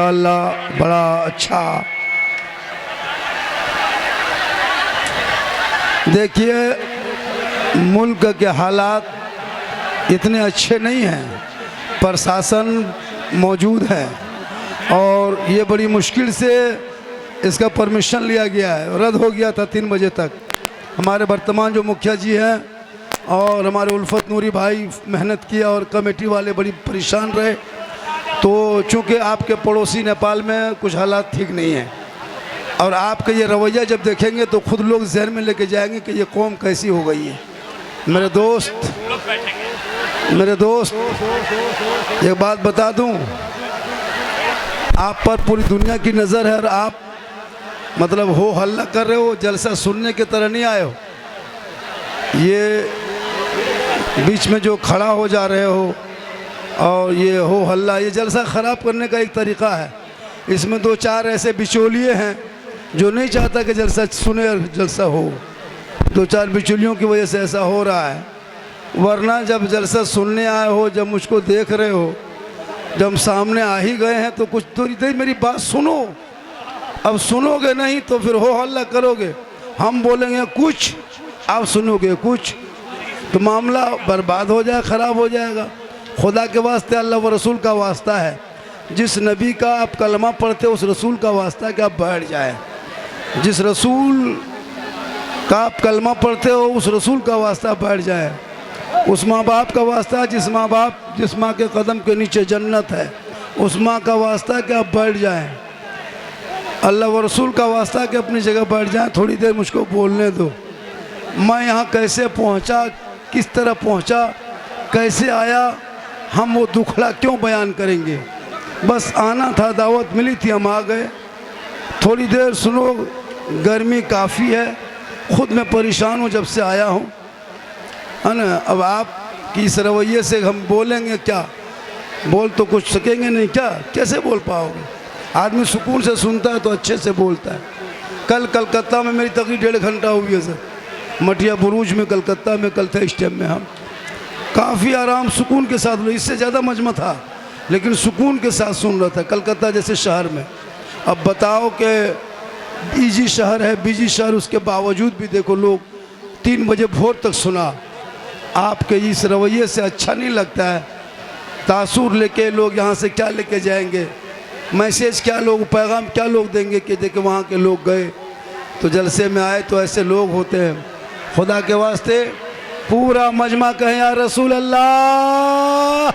माशाअल्लाह बड़ा अच्छा। देखिए मुल्क के हालात इतने अच्छे नहीं हैं, प्रशासन मौजूद है और ये बड़ी मुश्किल से इसका परमिशन लिया गया है, रद्द हो गया था 3 बजे तक। हमारे वर्तमान जो मुखिया जी हैं और हमारे उल्फत नूरी भाई मेहनत किया और कमेटी वाले बड़ी परेशान रहे। तो चूँकि आपके पड़ोसी नेपाल में कुछ हालात ठीक नहीं हैं और आपका ये रवैया जब देखेंगे तो खुद लोग जहन में लेके जाएंगे कि ये कौम कैसी हो गई है। मेरे दोस्त एक बात बता दूं, आप पर पूरी दुनिया की नज़र है और आप मतलब हो हल्ला कर रहे हो, जलसा सुनने की तरह नहीं आए हो। ये बीच में जो खड़ा हो जा रहे हो और ये हो हल्ला, ये जलसा ख़राब करने का एक तरीक़ा है। इसमें 2-4 ऐसे बिचौलिए हैं जो नहीं चाहता कि जलसा सुने और जलसा हो। 2-4 बिचौलियों की वजह से ऐसा हो रहा है, वरना जब जलसा सुनने आए हो, जब मुझको देख रहे हो, जब सामने आ ही गए हैं तो कुछ थोड़ी देर मेरी बात सुनो। अब सुनोगे नहीं तो फिर हो हल्ला करोगे, हम बोलेंगे कुछ, आप सुनोगे कुछ, तो मामला बर्बाद हो जाए, ख़राब हो जाएगा। खुदा के वास्ते अल्लाह व रसूल का वास्ता है, जिस नबी का आप कलमा पढ़ते हो उस रसूल का वास्ता है कि आप बैठ जाए। जिस रसूल का आप कलमा पढ़ते हो उस रसूल का वास्ता बैठ जाए। उस माँ बाप का वास्ता, जिस माँ के कदम के नीचे जन्नत है, उस माँ का वास्ता कि आप बैठ जाएं। अल्लाह व रसूल का वास्ता कि अपनी जगह बैठ जाएं। थोड़ी देर मुझको बोलने दो, मैं यहाँ कैसे पहुँचा, किस तरह पहुँचा, कैसे आया, हम वो दुखड़ा क्यों बयान करेंगे। बस आना था, दावत मिली थी, हम आ गए। थोड़ी देर सुनो, गर्मी काफ़ी है, खुद मैं परेशान हूँ जब से आया हूँ, है ना। अब आप कि इस रवैये से हम बोलेंगे क्या, बोल तो कुछ सकेंगे नहीं, क्या कैसे बोल पाओगे। आदमी सुकून से सुनता है तो अच्छे से बोलता है। कल कलकत्ता में मेरी तकरीबन 1.5 घंटा हुई है सर, मटिया बुरूज में, कलकत्ता में कल था। इस टाइम में हम काफ़ी आराम सुकून के साथ, इससे ज़्यादा मजमा था लेकिन सुकून के साथ सुन रहा था, कलकत्ता जैसे शहर में। अब बताओ कि बिजी शहर है, बिजी शहर, उसके बावजूद भी देखो लोग 3 बजे भोर तक सुना। आपके इस रवैये से अच्छा नहीं लगता है। तासुर लेके लोग यहाँ से क्या लेके जाएंगे, मैसेज क्या लोग, पैगाम क्या लोग देंगे कि देखे वहाँ के लोग गए तो जलसे में आए तो ऐसे लोग होते हैं। खुदा के वास्ते पूरा मजमा कहें या रसूल अल्लाह।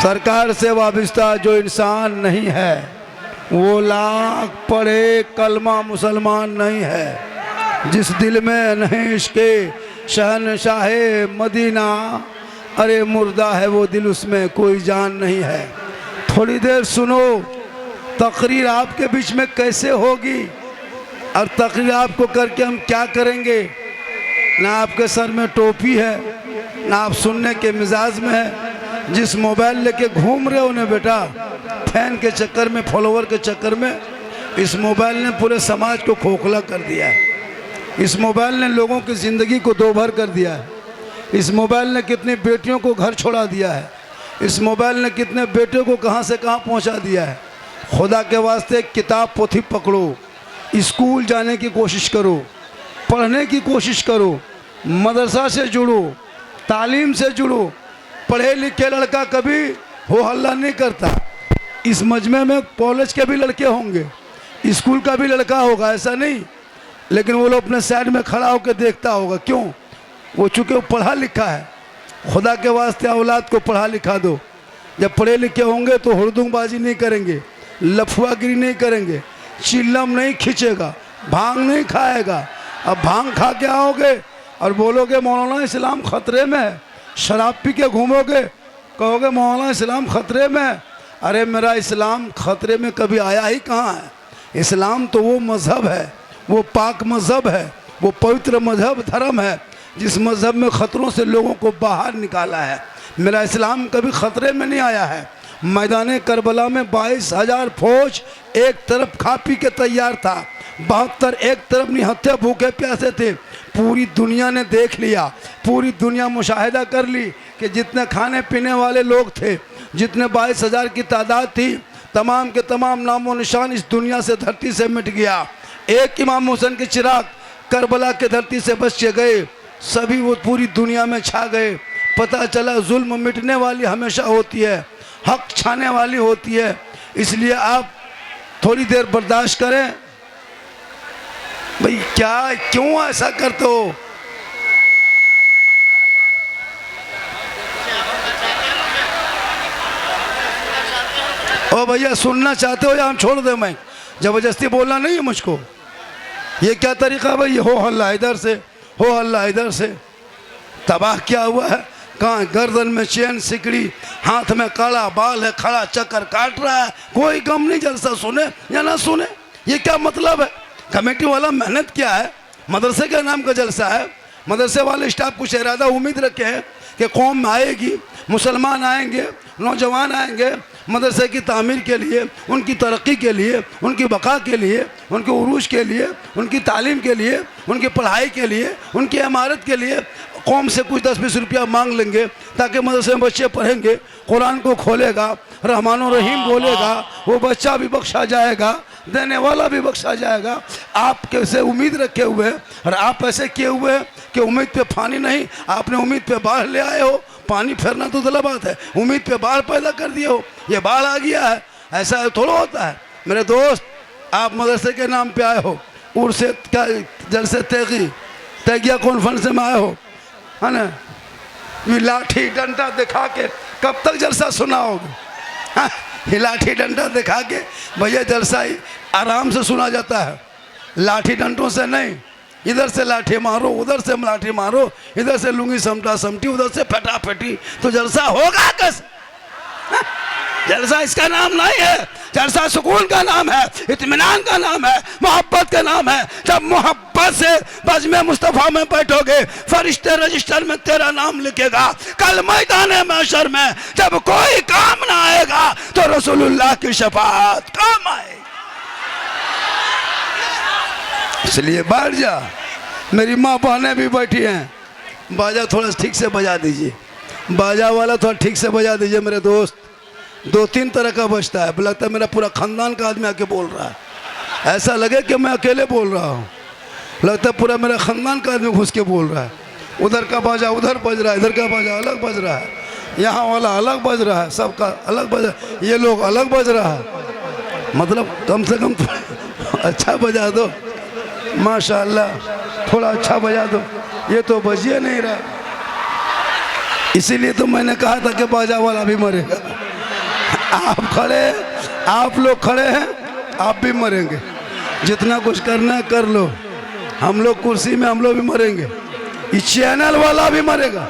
सरकार से वाबस्ता जो इंसान नहीं है वो लाख पढ़े कलमा मुसलमान नहीं है। जिस दिल में नहीं इश्क़े शहनशाहे मदीना, अरे मुर्दा है वो दिल, उसमें कोई जान नहीं है। थोड़ी देर सुनो, तकरीर आपके बीच में कैसे होगी और तकरीर आपको करके हम क्या करेंगे। ना आपके सर में टोपी है, ना आप सुनने के मिजाज में है। जिस मोबाइल लेके घूम रहे हो ना बेटा, फैन के चक्कर में, फॉलोवर के चक्कर में, इस मोबाइल ने पूरे समाज को खोखला कर दिया है। इस मोबाइल ने लोगों की ज़िंदगी को दोभर कर दिया है। इस मोबाइल ने कितनी बेटियों को घर छोड़ा दिया है। इस मोबाइल ने कितने बेटे को कहाँ से कहाँ पहुँचा दिया है। खुदा के वास्ते किताब पोथी पकड़ो, स्कूल जाने की कोशिश करो, पढ़ने की कोशिश करो, मदरसा से जुड़ो, तालीम से जुड़ो। पढ़े लिखे लड़का कभी हो हल्ला नहीं करता। इस मजमे में कॉलेज के भी लड़के होंगे, स्कूल का भी लड़का होगा, ऐसा नहीं, लेकिन वो लोग अपने साइड में खड़ा होकर देखता होगा। क्यों? वो चूँकि वो पढ़ा लिखा है। खुदा के वास्ते औलाद को पढ़ा लिखा दो। जब पढ़े लिखे होंगे तो हुड़दंगबाजी नहीं करेंगे, लफुआगिरी नहीं करेंगे, चिल्लम नहीं खींचेगा, भांग नहीं खाएगा। अब भांग खा के आओगे और बोलोगे मौलाना इस्लाम ख़तरे में है, शराब पी के घूमोगे, कहोगे मौलाना इस्लाम ख़तरे में है। अरे मेरा इस्लाम ख़तरे में कभी आया ही कहाँ है। इस्लाम तो वो मज़हब है, वो पाक मज़हब है, वो पवित्र मज़हब धर्म है जिस मज़हब में ख़तरों से लोगों को बाहर निकाला है। मेरा इस्लाम कभी ख़तरे में नहीं आया है। मैदान करबला में 22,000 फौज एक तरफ खा पी के तैयार था, 72 एक तरफ निहत्थे भूखे प्यासे थे। पूरी दुनिया ने देख लिया, पूरी दुनिया मुशाहिदा कर ली कि जितने खाने पीने वाले लोग थे, जितने 22,000 की तादाद थी, तमाम के तमाम नामो निशान इस दुनिया से धरती से मिट गया। एक इमाम हुसैन के चिराग करबला के धरती से बच के गए, सभी वो पूरी दुनिया में छा गए। पता चला जुल्म मिटने वाली हमेशा होती है, हक छाने वाली होती है। इसलिए आप थोड़ी देर बर्दाश्त करें। भाई क्या, क्यों ऐसा करते हो? ओ भैया सुनना चाहते हो या हम छोड़ दें? मैं जबरदस्ती बोलना नहीं है मुझको। ये क्या तरीका भाई? हो हल्ला इधर से, हो हल्ला इधर से। तबाह क्या हुआ है? कहाँ गर्दन में चैन सिकड़ी, हाथ में काला बाल है, खड़ा चक्कर काट रहा है। कोई गम नहीं, जलसा सुने या ना सुने, ये क्या मतलब है? कमेटी वाला मेहनत क्या है? मदरसे के नाम का जलसा है। मदरसे वाले स्टाफ कुछ इरादा उम्मीद रखे हैं कि कौम आएगी, मुसलमान आएंगे, नौजवान आएंगे मदरसे की तामीर के लिए, उनकी तरक्की के लिए, उनकी बका के लिए, उनके उरूज के लिए, उनकी तालीम के लिए, उनकी पढ़ाई के लिए, उनकी इमारत के लिए कौम से कुछ 10-20 रुपया मांग लेंगे ताकि मदरसे में बच्चे पढ़ेंगे, कुरान को खोलेगा, रहमान और रहीम बोलेगा, वो बच्चा भी बख्शा जाएगा, देने वाला भी बख्शा जाएगा। आप कैसे उम्मीद रखे हुए हैं और आप ऐसे किए हुए हैं कि उम्मीद पे पानी नहीं, आपने उम्मीद पे बाढ़ ले आए हो। पानी फेरना तो गलत बात है, उम्मीद पे बाढ़ पैदा कर दिए हो, ये बाढ़ आ गया है। ऐसा थोड़ा होता है मेरे दोस्त। आप मदरसे के नाम पे आए हो, उर से क्या जलसे तेगिया कॉन्फ्रेंस में आए हो, है ना? लाठी डंडा दिखा के कब तक जलसा सुनाओगे? हाँ, लाठी डंडा दिखा के भैया जलसा ही आराम से सुना जाता है, लाठी डंडों से नहीं। इधर से लाठी मारो, उधर से लाठी मारो, इधर से लुंगी समटा समटी, उधर से फटा फटी, तो जलसा होगा कैसे? जलसा इसका नाम नहीं है। जलसा सुकून का नाम है, इत्मीनान का नाम है, मोहब्बत का नाम है। जब मोहब्बत से बज़्म मुस्तफ़ा में बैठोगे, फरिश्ते रजिस्टर में तेरा नाम लिखेगा। कल मैदान महशर में जब कोई काम ना आएगा तो रसूलुल्लाह की शफाअत काम आएगी। इसलिए बैठ जा। मेरी माँ बहनें भी बैठी हैं, बाजा थोड़ा ठीक से बजा दीजिए, बाजा वाला थोड़ा ठीक से बजा दीजिए मेरे दोस्त। 2-3 तरह का बजता है, लगता है मेरा पूरा खानदान का आदमी आके बोल रहा है। ऐसा लगे कि मैं अकेले बोल रहा हूँ, लगता है पूरा मेरा खानदान का आदमी घुस के बोल रहा है। उधर का बाजा उधर बज रहा है, इधर का बाजा अलग बज रहा है, यहाँ वाला अलग बज रहा है, सबका अलग बज रहा है, ये लोग अलग बज रहा है। मतलब कम से कम अच्छा बजा दो, माशाअल्लाह थोड़ा अच्छा बजा दो। ये तो बजिए नहीं रहा, इसीलिए तो मैंने कहा था कि बाजा वाला भी मरेगा। आप खड़े, आप लोग खड़े हैं, आप भी मरेंगे। जितना कुछ करना है कर लो, हम लोग कुर्सी में, हम लोग भी मरेंगे। ये चैनल वाला भी मरेगा,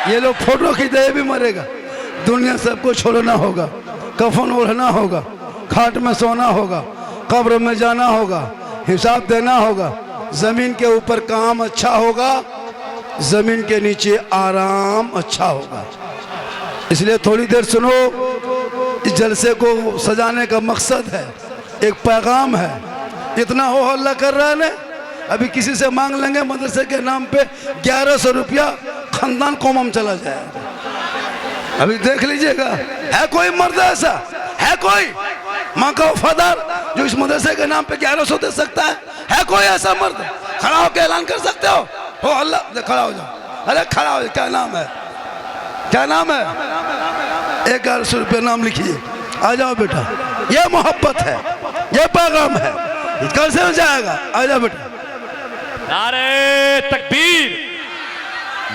ये लोग फोटो खींचे भी मरेगा। दुनिया सबको छोड़ना होगा, कफन ओढ़ना होगा, खाट में सोना होगा, कब्र में जाना होगा, हिसाब देना होगा। जमीन के ऊपर काम अच्छा होगा, जमीन के नीचे आराम अच्छा होगा। इसलिए थोड़ी देर सुनो। इस जलसे को सजाने का मकसद है, एक पैगाम है। इतना हो हल्ला कर रहा है ना, अभी किसी से मांग लेंगे मदरसे के नाम पे 1100 रुपया, खानदान कौम चला जाएगा। अभी देख लीजिएगा, है कोई मर्द ऐसा, है कोई माँ का वफादार जो इस मदरसे के नाम पे 1100 दे सकता है कोई ऐसा मर्द? खड़ा होकर ऐलान कर सकते हो अल्लाह? खड़ा हो जाओ। अरे खड़ा हो, क्या नाम है, क्या नाम है? 1100 रुपये नाम लिखिए, आ जाओ बेटा। ये मोहब्बत है, ये पैगाम है, कैसे हो जाएगा? आ जाओ बेटा। नारे तकबीर,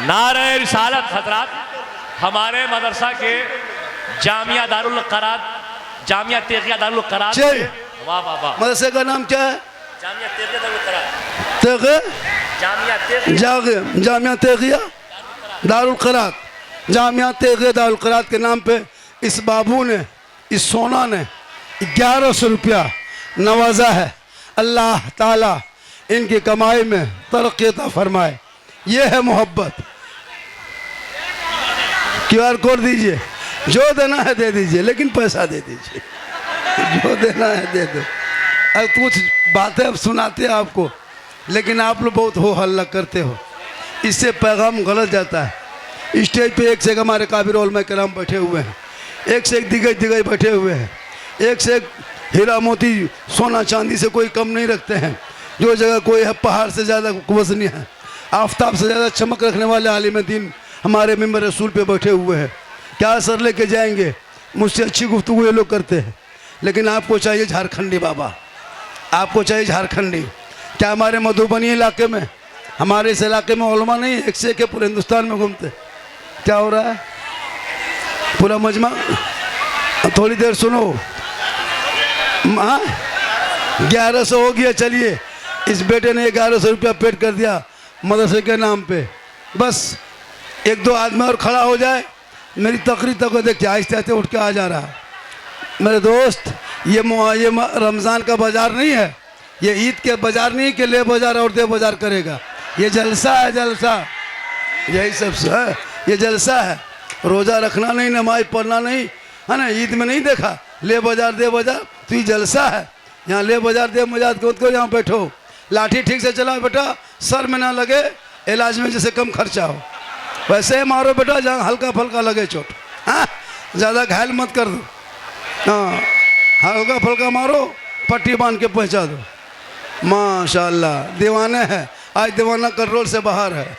नारे रिसालत। हजरात, हमारे मदरसा के जामिया दारुल क़रात, जामिया तेगिया दारुल क़रात, वाह वाह वाह, मदरसे का नाम क्या है? जामिया तेगिया दारुल क़रात, जामिया तेगिया दारुल क़रात, जामिया तेगिया दारुल क़रात के नाम पे इस बाबू ने, इस सोना ने 1100 रुपया नवाजा है। अल्लाह ताला इनकी कमाई में तरक्की अता फरमाए। ये है मोहब्बत। QR कोड दीजिए, जो देना है दे दीजिए, लेकिन पैसा दे दीजिए। जो देना है दे दो। अब कुछ बातें अब सुनाते हैं आपको, लेकिन आप लोग बहुत हो हल्ला करते हो, इससे पैगाम गलत जाता है। स्टेज पे एक से हमारे काबिर उलमा किराम बैठे हुए हैं, एक से एक दिग्गज दिग्गज बैठे हुए हैं, एक से एक हीरा मोती सोना चांदी से कोई कम नहीं रखते हैं। जो जगह कोई है पहाड़ से ज़्यादा वज़नी है, आफताब से ज़्यादा चमक रखने वाले आलिम दीन हमारे मिंबर रसूल पे बैठे हुए हैं। क्या असर लेके जाएंगे? मुझसे अच्छी गुफ्तगू ये लोग करते हैं, लेकिन आपको चाहिए झारखंडी बाबा, आपको चाहिए झारखंडी। क्या हमारे मधुबनी इलाके में, हमारे इस इलाके में उलमा नहीं है? एक से एक पूरे हिंदुस्तान में घूमते। क्या हो रहा है? पूरा मजमा, थोड़ी देर सुनो। 1100 हो गया। चलिए, इस बेटे ने 1100 रुपया पेड कर दिया मदरसे के नाम पे। बस एक दो आदमी और खड़ा हो जाए, मेरी तकरीर तक को देखिए आहिस्ते आहिस्ते उठ के आ जा रहा है। मेरे दोस्त, ये रमज़ान का बाज़ार नहीं है, ये ईद के बाज़ार नहीं कि ले बाज़ार और दे बाज़ार करेगा। ये जलसा है, जलसा, यही सब है, ये जलसा है। रोज़ा रखना नहीं, नमाज पढ़ना नहीं, है ना? ईद में नहीं देखा ले बाज़ार दे बाज़ार, तो ये जलसा है। यहाँ ले बाज़ार दे बाज़ार को यहाँ बैठो, लाठी ठीक से चलाओ बेटा, सर में ना लगे, इलाज में जैसे कम खर्चा हो वैसे ही मारो बेटा, जहाँ हल्का फल्का लगे चोट। हाँ, ज़्यादा घायल मत कर दो। हाँ, हल्का फल्का मारो, पट्टी बांध के पहुँचा दो। माशाल्लाह, दीवाने हैं। आज दीवाना कंट्रोल से बाहर है,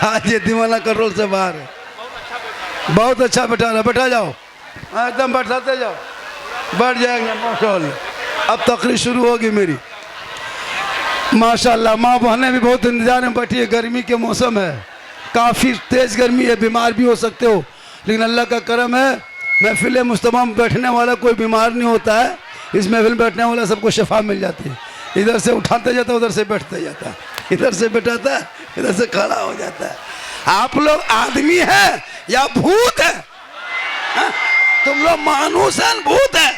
आज ये दीवाना कंट्रोल से बाहर है। बहुत अच्छा बैठा रहा, बैठा जाओ, एकदम बैठाते जाओ, बैठ जाएंगे माशाल्लाह। अब तकरीर शुरू होगी मेरी। माशाल्लाह, माँ बहनें भी बहुत इंतजार में बैठी है। गर्मी के मौसम है, काफ़ी तेज़ गर्मी है, बीमार भी हो सकते हो, लेकिन अल्लाह का करम है, महफिल मुस्तमा में बैठने वाला कोई बीमार नहीं होता है। इस महफिल में बैठने वाला सबको शफा मिल जाती है। इधर से उठाते जाता है, उधर से बैठते जाता है, इधर से बैठाता है, इधर से खड़ा हो जाता है। आप लोग आदमी है या भूत है? हा? तुम लोग मानूस है, भूत है?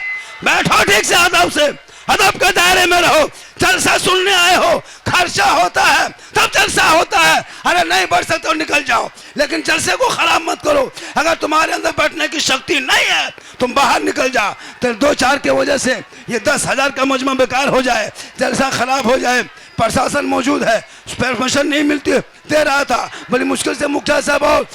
बैठो ठीक से, अदब से, अदब के दायरे में रहो। जलसा सुनने आए हो, खर्चा होता है तब जलसा होता है। अरे नहीं बैठ सकते हो निकल जाओ, लेकिन जलसे को खराब मत करो। अगर तुम्हारे अंदर बैठने की शक्ति नहीं है, तुम बाहर निकल जाओ। तो 2-4 के वजह से ये 10,000 का मजमा बेकार हो जाए, जलसा खराब हो जाए। प्रशासन मौजूद है, परमिशन नहीं मिलती, दे रहा था, बड़ी मुश्किल से मुखिया साहब और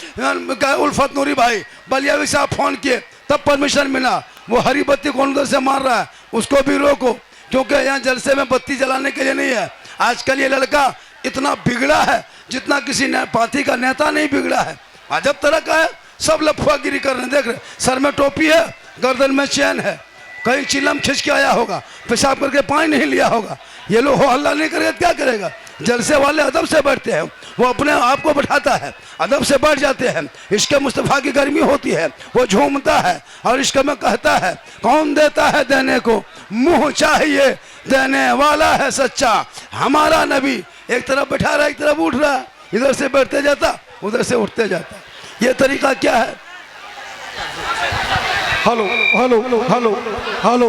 उल्फत नूरी भाई बलियावी साहब फोन किए, तब परमिशन मिला। वो हरी बत्ती कौन उधर से मार रहा है, उसको भी रोको, क्योंकि यहाँ जलसे में बत्ती जलाने के लिए नहीं है। आजकल ये लड़का इतना बिगड़ा है जितना किसी पार्टी का नेता नहीं बिगड़ा है। अजब तरह का है, सब लफुआगिरी कर रहे हैं। देख रहे, सर में टोपी है, गर्दन में चैन है, कहीं चिलम खिंच के आया होगा, पेशाब करके पानी नहीं लिया होगा। ये लोग हो हल्ला नहीं करेगा, क्या करेगा? जलसे वाले अदब से बैठते हैं, वो अपने आप को बैठाता है, अदब से बैठ जाते हैं। इश्क मुस्तफ़ा की गर्मी होती है, वो झूमता है और इश्क में कहता है, कौन देता है देने को, मुंह चाहिए देने वाला है सच्चा हमारा नबी। एक तरफ बैठा रहा, एक तरफ उठ रहा, इधर से बैठते जाता, उधर से उठते जाता। ये तरीका क्या है? हेलो हेलो हेलो हेलो,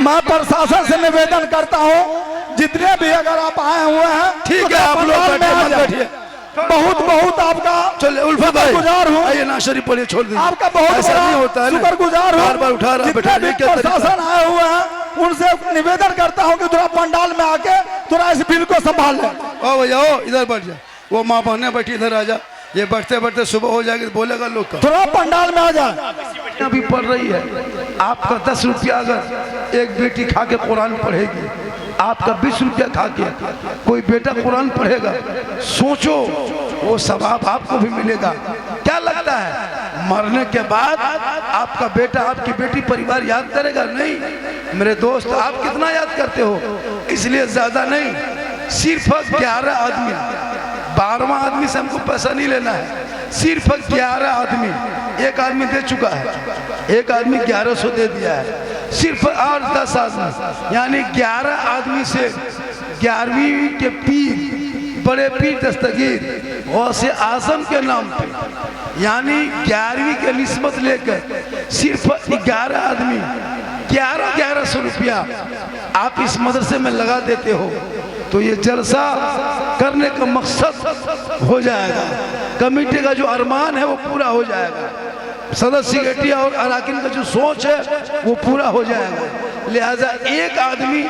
मैं प्रशासन से निवेदन करता हूँ, जितने भी अगर आप आए हुए हैं, ठीक है, आप लोग बैठिए। बहुत बहुत आपका चलिए उल्फत भाई, शुक्रगुजार हूँ। आइए ना शरीफ पढ़िए, छोड़ दीजिए, आपका बहुत ऐसा नहीं होता है ना, शुक्रगुजार हूँ। बार बार उठा रहा बैठा रहा, क्या प्रशासन आए हुए हैं, उनसे निवेदन करता हूँ कि थोड़ा पंडाल में आके थोड़ा इस बिल को संभाल लें। ओ भैया, ओ इधर बैठ जा, वो माँ बहनें बैठी इधर आ जा। ये बैठते बैठते सुबह हो जाएगी तो बोलेगा लोग का, थोड़ा पंडाल में आ जाए। अभी पढ़ रही है, आपका 10 रुपया अगर एक बेटी खा के कुरान पढ़ेगी, आपका 20 रुपया खा के कोई बेटा कुरान पढ़ेगा, सोचो वो सवाब आपको भी मिलेगा। क्या लगता है मरने के बाद आपका बेटा आपकी बेटी परिवार याद करेगा? नहीं मेरे दोस्त, आप कितना याद करते हो? इसलिए ज्यादा नहीं, सिर्फ 11 आदमी, 12वां आदमी से हमको पैसा नहीं लेना है, सिर्फ 11 आदमी। एक आदमी दे चुका है, एक आदमी 1100 दे दिया है, सिर्फ और 10 आदमी, यानी 11 आदमी से 11वीं के पीर, बड़े पीर दस्तगीर गौसे आजम के नाम पे, यानी 11वीं के निस्बत लेकर सिर्फ 11 आदमी 1100 रुपया आप इस मदरसे में लगा देते हो, तो ये जलसा करने का मकसद हो जाएगा। कमेटी का जो अरमान है वो पूरा हो जाएगा, सदस्य सेक्रेटरी और अराकीन का जो सोच है वो पूरा हो जाएगा। लिहाजा एक आदमी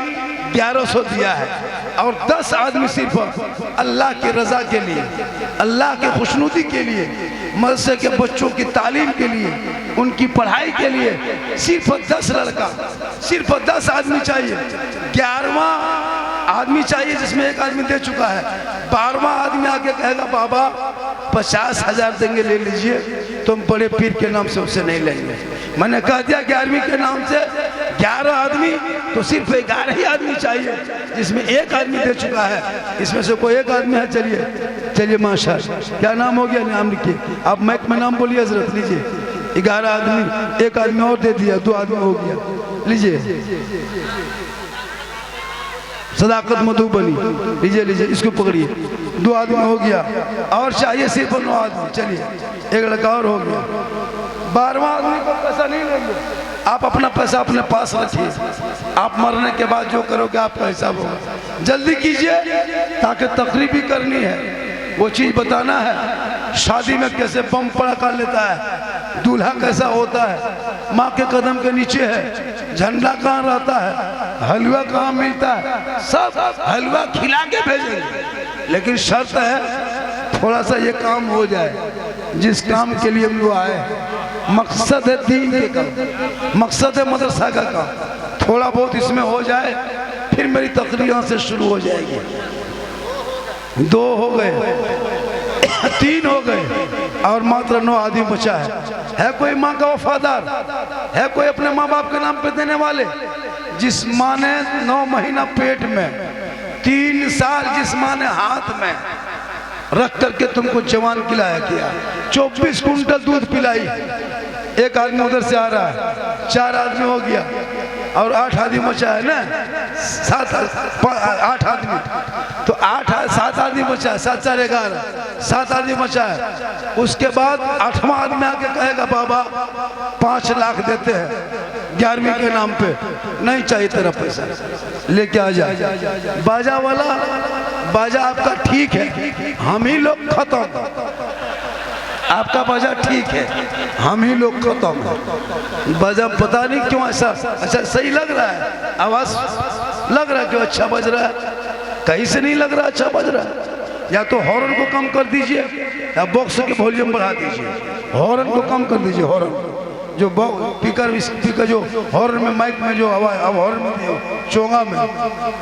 1100 दिया है, और 10 आदमी सिर्फ अल्लाह की रजा के लिए, अल्लाह के खुशनुदी के लिए, मदरसे के बच्चों की तालीम के लिए, उनकी पढ़ाई के लिए सिर्फ 10 लड़का, सिर्फ 10 आदमी चाहिए। 11वां आदमी चाहिए जिसमें एक आदमी दे चुका है। 12वां आदमी आके कहेगा बाबा 50,000 देंगे, ले लीजिए, तुम बड़े पीर के नाम से उससे नहीं लेंगे। मैंने कह दिया 11वीं के नाम से 11 आदमी, तो सिर्फ 11 ही आदमी चाहिए जिसमें एक आदमी दे चुका है। इसमें से कोई एक आदमी है, चलिए चलिए माशाअल्लाह। क्या नाम हो गया? नाम लिखिए आप, माइक में नाम बोलिए हजरत। लीजिए 11 आदमी, एक आदमी और दे दिया, 2 आदमी हो गया। लीजिए सदाकत मधुबनी, लीजिए लीजिए, इसको पकड़िए, 2 आदमी हो गया। और चाहिए सिर्फ 9 आदमी, चलिए एक लड़का और हो गया। 12वां आदमी को पैसा नहीं लेंगे, आप अपना पैसा अपने पास रखिए, आप मरने के बाद जो करोगे आपका हिसाब होगा। जल्दी कीजिए ताकि तकरीब भी करनी है, वो चीज़ बताना है। शादी में कैसे बम पड़का लेता है, दूल्हा कैसा होता है, माँ के कदम के नीचे है, झंडा कहाँ रहता है, हलवा कहाँ मिलता है, सब हलवा खिला के भेजेंगे। लेकिन शर्त है थोड़ा सा ये काम हो जाए जिस काम के लिए हम लोग आए। मकसद है दीन के काम, मकसद है मदरसा का काम। थोड़ा बहुत इसमें हो जाए, फिर मेरी तकरीर यहाँ से शुरू हो जाएगी। 2 हो गए, 3 हो गए और मात्र 9 आदमी बचा है। कोई माँ का वफादार है, कोई अपने माँ बाप के नाम पे देने वाले? जिस माँ ने 9 महीना पेट में, 3 साल जिस माँ ने हाथ में रख करके तुमको जवान खिलाया किया, 24 कुंटल दूध पिलाई। एक आदमी उधर से आ रहा है, 4 आदमी हो गया और 8 आदमी बचा है ना, 8 आदमी, तो 7 आदमी बचा है, 7 4 11, 7 आदमी बचा है। उसके बाद 8वां आदमी आके कहेगा बाबा 5 लाख देते हैं 11वीं के नाम पे, नहीं चाहिए तेरा पैसा, लेके आ जा। बाजा वाला, बाजा आपका ठीक है, हम ही लोग खत्म। आपका बाजा ठीक है, हम ही लोग खत्म। बाजा पता नहीं क्यों ऐसा, अच्छा सही लग रहा है, आवाज लग रहा है क्यों अच्छा बज रहा है, कहीं से नहीं लग रहा अच्छा बज रहा है। या तो हॉर्न को कम कर दीजिए या बॉक्स के वॉल्यूम बढ़ा दीजिए। हॉर्न को कम कर दीजिए, हॉर्न जो स्पीकर जो हॉर्न में, माइक में जो आवाज, अब हॉर्न में चोंगा में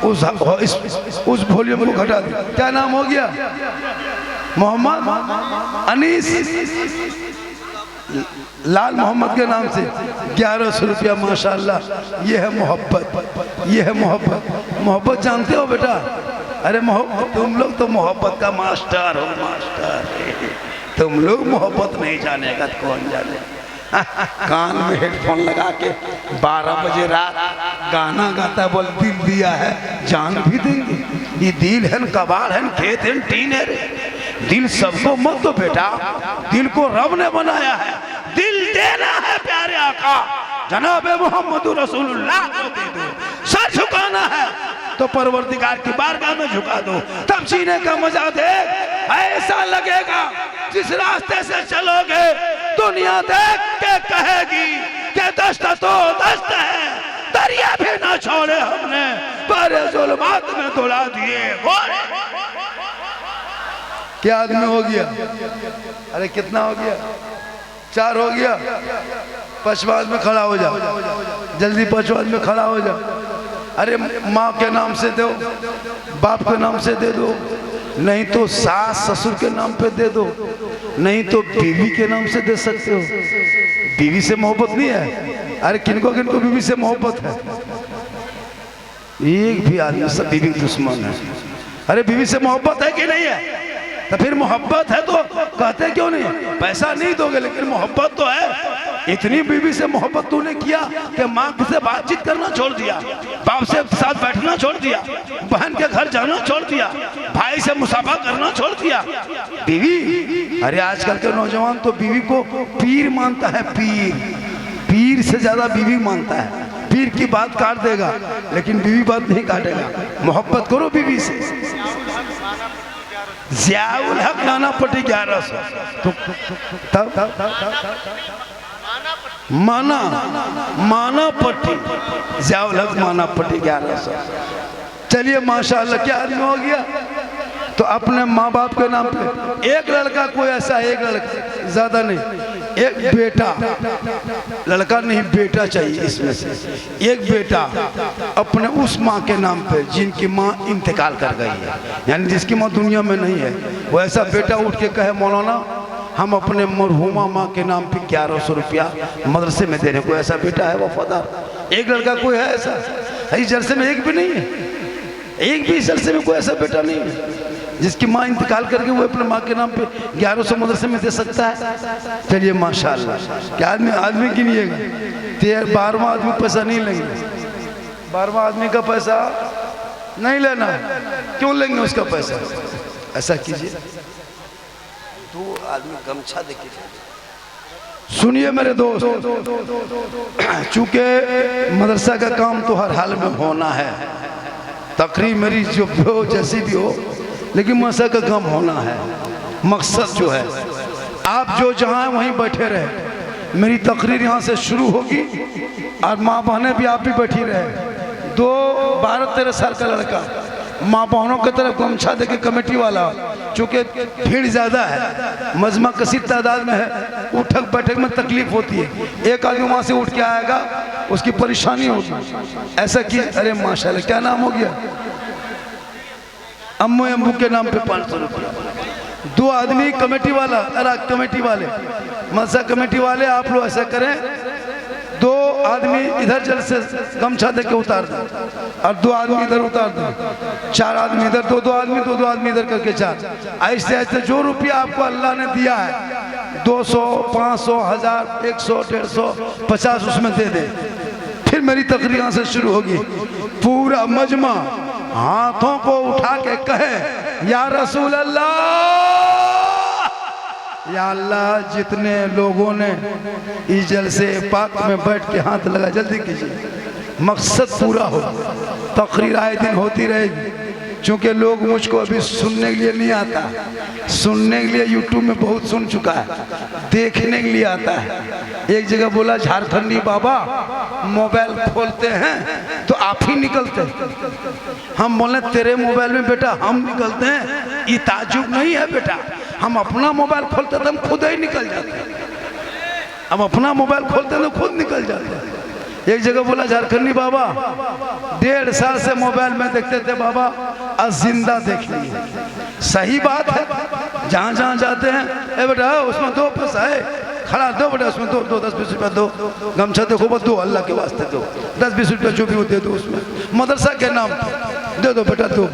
उस वॉल्यूम को घटा दीजिए। क्या नाम हो गया? मोहम्मद अनीस, लाल मोहम्मद के नाम से 1100 रुपया। माशाअल्लाह, ये है मोहब्बत, ये है मोहब्बत। मोहब्बत जानते हो बेटा? अरे मोहब्बत, तुम लोग तो मोहब्बत का मास्टर हो, मास्टर। तुम लोग मोहब्बत नहीं जानेगा तो कौन जाने। कान में हेडफोन लगा के 12 बजे रात गाना गाता, बोल दिल दिया है जान भी देंगे। ये दिल है, कबाड़ है, खेत है, टीन है। दिल सबको मत दो बेटा, दिल को रब ने बनाया है, दिल देना है प्यारे आका जनाब मोहम्मद रसूलुल्लाह को दे दो। सर झुकाना है तो परवरदिगार की बारगाह में झुका दो, तब जीने का मजा दे। ऐसा लगेगा जिस रास्ते से चलोगे दुनिया देख के कहेगी कि दस्त तो दस्त है, दरिया भी ना छोड़े हमने, पर जुल्मात में दौड़ा दिए घोड़े। क्या आदमी हो गया? अरे कितना हो गया? 4 हो गया। 5वां आदमी खड़ा हो जा, जल्दी 5वां आदमी खड़ा हो जा। अरे माँ के नाम से दो, बाप के नाम से दे दो, नहीं तो सास ससुर के नाम पे दे दो, नहीं तो बीवी के नाम से दे सकते हो। बीवी से मोहब्बत नहीं है? अरे किनको किनको बीवी से मोहब्बत है? एक भी आदमी सब बीवी दुश्मन है। अरे बीवी से मोहब्बत है कि नहीं है? तो फिर मोहब्बत है तो कहते क्यों नहीं? पैसा नहीं दोगे लेकिन मोहब्बत तो है। इतनी बीवी से मोहब्बत तूने किया कि माँ से बातचीत करना छोड़ दिया, बाप से साथ बैठना छोड़ दिया, बहन के घर जाना छोड़ दिया, भाई से मुसाफा करना छोड़ दिया। बीवी, अरे आजकल के नौजवान तो बीवी को पीर मानता है, पीर, पीर से ज्यादा बीवी मानता है। पीर की बात काट देगा लेकिन बीवी बात नहीं काटेगा। मोहब्बत करो बीवी से। ज़ियाउल हक नाना पट्टी 1100, तो माना पट्टी ज़ियाउल हक माना पट्टी 1100। चलिए माशाल्लाह क्या आदमी हो गया। तो अपने माँ बाप के नाम पे एक लड़का, कोई ऐसा एक लड़का, ज्यादा नहीं, एक बेटा, लड़का नहीं बेटा चाहिए इसमें से, एक बेटा अपने उस माँ के नाम पे जिनकी माँ इंतकाल कर गई है, यानी जिसकी माँ दुनिया में नहीं है, वो ऐसा बेटा उठ के कहे मौलाना हम अपने मरहुमा माँ के नाम पे 1100 रुपया मदरसे में देने को, ऐसा बेटा है वफादार। एक लड़का कोई है ऐसा? इस जलसे में एक भी नहीं है, एक भी इस जलसे में कोई ऐसा बेटा नहीं है जिसकी माँ इंतकाल करके वो अपने माँ के नाम पे 1100 मदरसे में दे सकता है। चलिए माशाल्लाह क्या आदमी गिनिएगा, 12वां आदमी पैसा नहीं लेंगे, 12वां आदमी का पैसा नहीं लेना। क्यों लेंगे उसका पैसा? ऐसा कीजिए 2 आदमी गमछा देके, सुनिए मेरे दोस्त, चूंकि मदरसा का काम तो हर हाल में होना है, तकरीर मेरी जो भी हो जैसी भी हो, लेकिन मदरसा का काम होना है। मकसद जो है आप जो जहाँ वहीं बैठे रहे, मेरी तकरीर यहाँ से शुरू होगी और माँ बहनें भी आप भी बैठी रहे। 12-13 साल का लड़का माँ बहनों की तरफ गमछा देके कमेटी वाला, चूँकि भीड़ ज़्यादा है, मजमा कसीर तादाद में है, उठक बैठक में तकलीफ होती है, एक आदमी वहाँ से उठ के आएगा उसकी परेशानी होगी। ऐसा कि अरे माशाल्लाह क्या नाम हो गया, अम्मू के नाम पे 500 रुपया। 2 आदमी कमेटी वाला, अरे कमेटी वाले, मदरसा कमेटी वाले, आप लोग ऐसा करें 2 आदमी इधर जल से गमछा दे के उतार दो और 2 आदमी इधर उतार दो, 4 आदमी इधर, 2 आदमी 2 आदमी इधर करके 4। ऐसे ऐसे जो रुपया आपको अल्लाह ने दिया है 200, 500, 1000, 100, 150, 50 उसमें दे दे। फिर मेरी तकरीर यहाँ से शुरू होगी, पूरा मजमा हाथों को उठा के कहे या रसूल अल्लाह, या अल्लाह जितने लोगों ने इस जलसे पाक में बैठ के हाथ लगा, जल्दी कीजिए, मकसद पूरा हो। तकरीर आए दिन होती रहेगी, क्योंकि लोग मुझको अभी सुनने के लिए नहीं आता, सुनने के लिए यूट्यूब में बहुत सुन चुका है, देखने के लिए आता है। एक जगह बोला झारखंडी बाबा मोबाइल खोलते हैं तो आप ही निकलते हैं। हम बोले तेरे मोबाइल में बेटा हम निकलते हैं, ये ताजुब नहीं है बेटा, हम अपना मोबाइल खोलते तो हम खुद ही निकल जाते हैं, हम अपना मोबाइल खोलते तो खुद निकल जाते हैं। एक जगह बोला झारखंडी बाबा 1.5 साल से मोबाइल में देखते थे बाबा, आज जिंदा देख लिए। सही बात है, जहाँ जहाँ जाते हैं ए बेटा उसमें 2 पैसा है, खड़ा दो बेटा उसमें 2 10-20 रुपया दो, गमछा देखो बस 2 अल्लाह के वास्ते दो, 10-20 रुपया जो भी वो दे दो, उसमें मदरसा के नाम दे दो बेटा 2।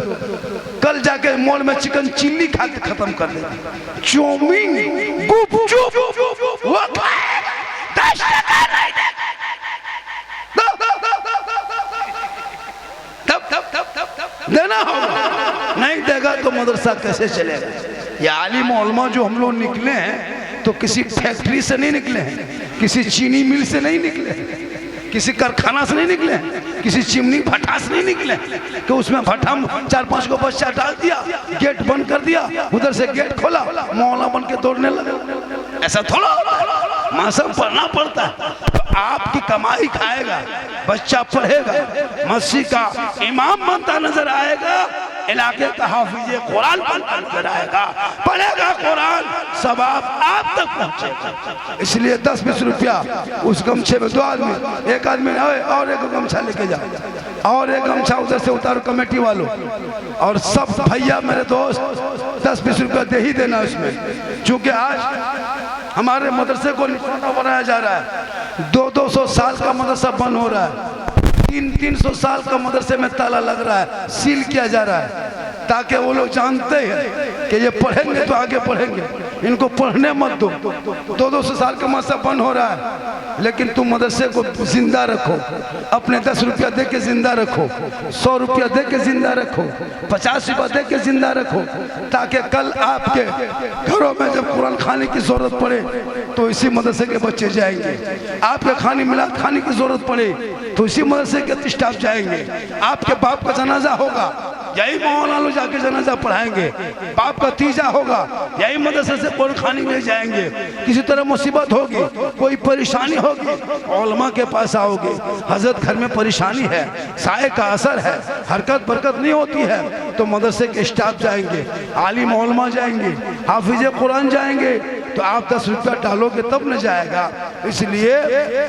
कल जाके मॉल में चिकन चिल्ली खा के खत्म कर देंगे, चौमीन गुपचुप वो खाएगा, 10 टका नहीं देगा, देना होगा, नहीं देगा तो मदरसा कैसे चलेगा। ये आलिम उलमा जो हम लोग निकले हैं तो किसी फैक्ट्री से नहीं निकले हैं, किसी चीनी मिल से नहीं निकले हैं, किसी कारखाना से नहीं निकले हैं, किसी चिमनी भट्टा से नहीं निकले हैं कि उसमें भट्टा 4-5 को बच्चा डाल दिया, गेट बंद कर दिया, उधर से गेट खोला, मौला बन के दौड़ने लगा। ऐसा थोड़ा मौसम पढ़ना पड़ता है, तो आपकी कमाई खाएगा, बच्चा पढ़ेगा, मस्जिद का इमाम बनता नजर आएगा, इलाके का हाफिज कुरान बनता नजर आएगा, पढ़ेगा कुरान, सवाब आप तक पहुंचेगा। इसलिए 10-20 रुपया उस गमछे में 2 आदमी, एक आदमी और एक गमछा लेके जाओ और एक गमछा उधर से उतारो कमेटी वालों, और सब भैया मेरे दोस्त 10-20 रुपया दे ही देना उसमें, क्योंकि आज हमारे मदरसे को निशाना बनाया जा रहा है। 200-200 साल का मदरसा बंद हो रहा है, 300-300 साल का मदरसे में ताला लग रहा है, सील किया जा रहा है, ताकि वो लोग जानते हैं कि ये पढ़ेंगे तो आगे पढ़ेंगे, इनको पढ़ने मत दो। 200-200 साल का मदरसा बंद हो रहा है, लेकिन तुम मदरसे को जिंदा रखो, अपने 10 रुपया दे के जिंदा रखो, 100 रुपया दे के जिंदा रखो, 50 रुपया दे के जिंदा रखो, ताकि कल आपके घरों में जब कुरान खाने की जरूरत पड़े तो इसी मदरसे के बच्चे जाएंगे, आपके खाने मिलाद खाने की जरूरत पड़े तो इसी मदरसे के स्टाफ जाएंगे, आपके बाप का जनाजा होगा यही मौलाना लोग जाके जनाजा पढ़ाएंगे, बाप का तीजा होगा, यही मदरसे से कुरान खानी में जाएंगे। किसी तरह मुसीबत होगी, कोई परेशानी होगी, उलमा के पास आओगे। हजरत घर में परेशानी है, साए का असर है, हरकत बरकत नहीं होती है, तो मदरसे के स्टाफ जाएंगे, आलिम उलमा जाएंगे, हाफिज कुरान जाएंगे, तो आप 10 रुपया डालोगे तब न जाएगा। इसलिए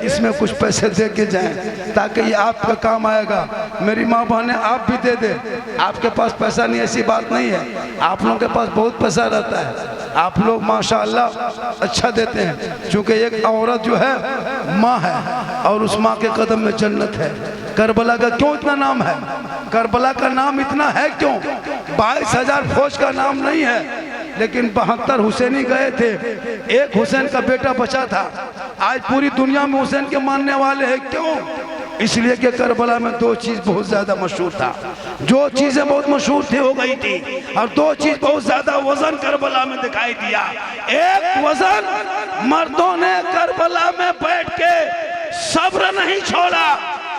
इसमें कुछ पैसे दे के जाएं ताकि ये आपका काम आएगा। मेरी माँ बहनें, आप भी दे दे। आपके पास पैसा नहीं ऐसी बात नहीं है, आप लोगों के पास बहुत पैसा रहता है। आप लोग माशाअल्लाह अच्छा देते हैं, क्योंकि एक औरत जो है माँ है और उस माँ के कदम में जन्नत है। करबला का क्यों इतना नाम है? करबला का नाम इतना है क्यों? 22,000 फौज का नाम नहीं है, लेकिन 72 हुसैनी गए थे, एक हुसैन का बेटा बचा था। आज पूरी दुनिया में हुसैन के मानने वाले हैं, क्यों? इसलिए कि करबला में 2 चीज बहुत ज्यादा मशहूर था। जो चीजें बहुत मशहूर थी हो गई थी, और 2 चीज बहुत ज्यादा वजन करबला में दिखाई दिया। एक वजन, मर्दों ने करबला में बैठ के सब्र नहीं छोड़ा,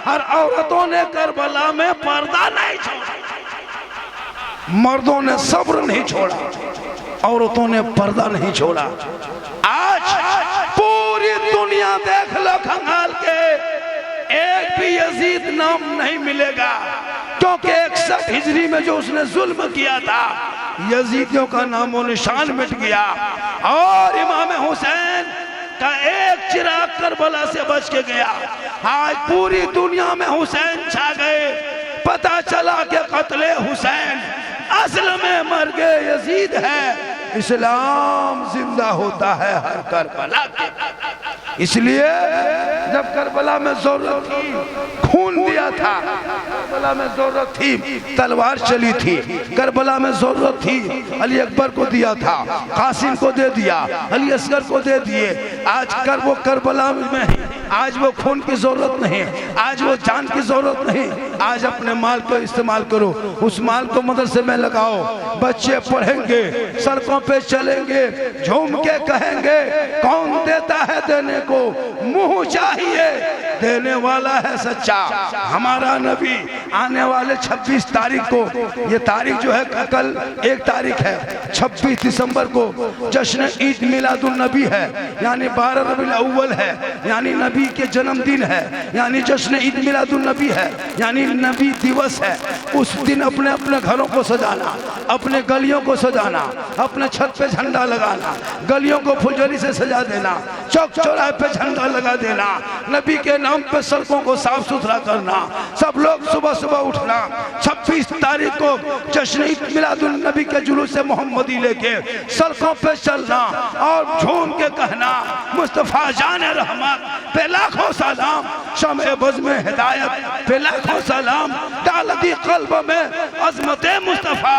और औरतों ने करबला में पर्दा नहीं छोड़ा। मर्दों ने सब्र नहीं छोड़ा, औरतों ने पर्दा नहीं छोड़ा। आज पूरी दुनिया देख लो खंगाल के, एक भी यजीद नाम नहीं मिलेगा, क्योंकि 61 हिजरी में जो उसने जुल्म किया था, यजीदियों का नामो निशान मिट गया। और इमाम हुसैन का एक चिराग करबला से बच के गया। आज पूरी दुनिया में हुसैन छा गए। पता चला कि कत्ले हुसैन असल में मर गए यजीद है। इस्लाम जिंदा होता है हर करबला के। इसलिए जब करबला में जरूरत थी, खून दिया था। करबला में जरूरत थी, तलवार चली थी। करबला में जरूरत थी, अली अकबर को दिया था, कासिम को दे दिया, अली असगर को दे दिए। आज वो करबला में है, आज वो खून की जरूरत नहीं, आज वो जान की जरूरत नहीं। आज अपने माल को इस्तेमाल करो, उस माल को मदरसे में लगाओ, बच्चे पढ़ेंगे, सड़कों पे चलेंगे, झूम के कहेंगे कौन देता है देने को, मुंह चाहिए देने वाला है सच्चा हमारा नबी। आने वाले 26 तारीख को, ये तारीख जो है कल 1 तारीख है, 26 दिसंबर को जश्न ईद मिलादुल नबी है, यानी 12 रबीउल अव्वल है, यानी नबी के जन्मदिन है, यानी जश्न ईद मिलादुल नबी है, यानी नबी दिवस है। उस दिन अपने अपने घरों को सजाना, अपने गलियों को सजाना, अपने छत पे झंडा लगाना, गलियों को फुलझड़ी से सजा देना, चौक चौराहे पे झंडा लगा देना, नबी के नाम पे सड़कों को साफ सुथरा करना, सब लोग सुबह सुबह उठना, 26 तारीख को जश्न ईद मिलादुल नबी के जुलूस से मोहम्मदी लेके सड़कों पे चलना और झूम के कहना मुस्तफा जान रहमत पे लाखों सलाम, शम्ए बज़ में हिदायत पे लाखों सलाम, डाल दी कल्ब में अज़मत मुस्तफा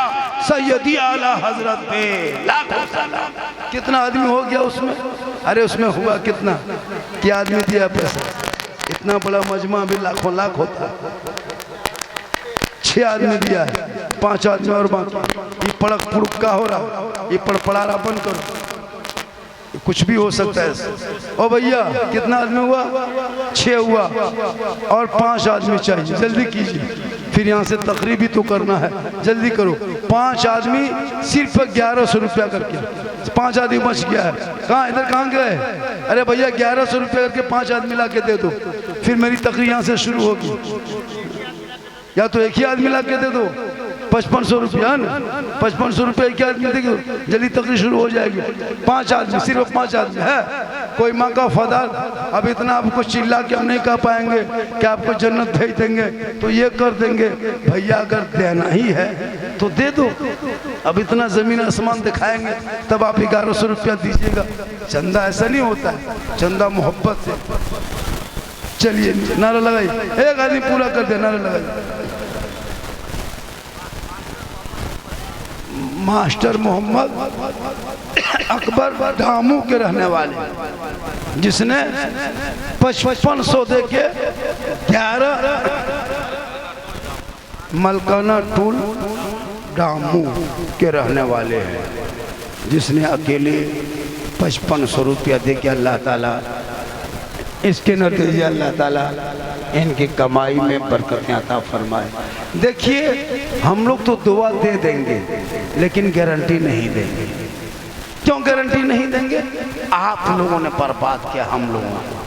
सैयदी आला हजरत पे लाखों सलाम। कितना आदमी हो गया उसमें? अरे उसमें हुआ कितना, क्या आदमी दिया पैसा? इतना बड़ा मजमा भी लाखों लाख होता। 6 आदमी दिया है, 5 आदमी और बाकी। ये पड़क पुड़क का हो रहा, ये पड़पड़ारा बंद करो, कुछ भी हो सकता है। ओ भैया कितना आदमी हुआ? 6 हुआ और 5 आदमी चाहिए, जल्दी कीजिए, फिर यहाँ से तकरीब भी तो करना है, जल्दी करो। 5 आदमी सिर्फ 1100 रुपया करके, 5 आदमी बच गया है। कहाँ इधर कहाँ गए? अरे भैया 1100 रुपया करके 5 आदमी ला के दे दो, फिर मेरी तकरीर यहाँ से शुरू होगी। या तो एक ही आदमी ला के दे दो, 5500 रुपया ना, 5500 रुपये एक आदमी देगी, जल्दी तकरीर शुरू हो जाएगी। 5 आदमी, सिर्फ 5 आदमी है। कोई माँ का फदार, अब इतना आपको चिल्ला के हम नहीं कह पाएंगे कि आपको जन्नत भेज देंगे, तो ये कर देंगे। भैया अगर देना ही है तो दे दो, अब इतना जमीन आसमान दिखाएंगे तब आप 1100 रुपया दीजिएगा। चंदा ऐसा नहीं होता है, चंदा मोहब्बत से। चलिए नारा लगाई, एक आदमी पूरा कर दे, नारा लगाई। मास्टर मोहम्मद अकबर दामू के रहने वाले, जिसने 5500 दे के 11 मलकाना टूल दामू के रहने वाले हैं, जिसने अकेले 5500 रुपया दे के अल्लाह ताला इसके नतीजे अल्लाह ताला इनकी कमाई में बरकत अता फरमाए। देखिए हम लोग तो दुआ दे देंगे लेकिन गारंटी नहीं देंगे। क्यों गारंटी नहीं देंगे? आप लोगों ने बर्बाद किया हम लोगों को।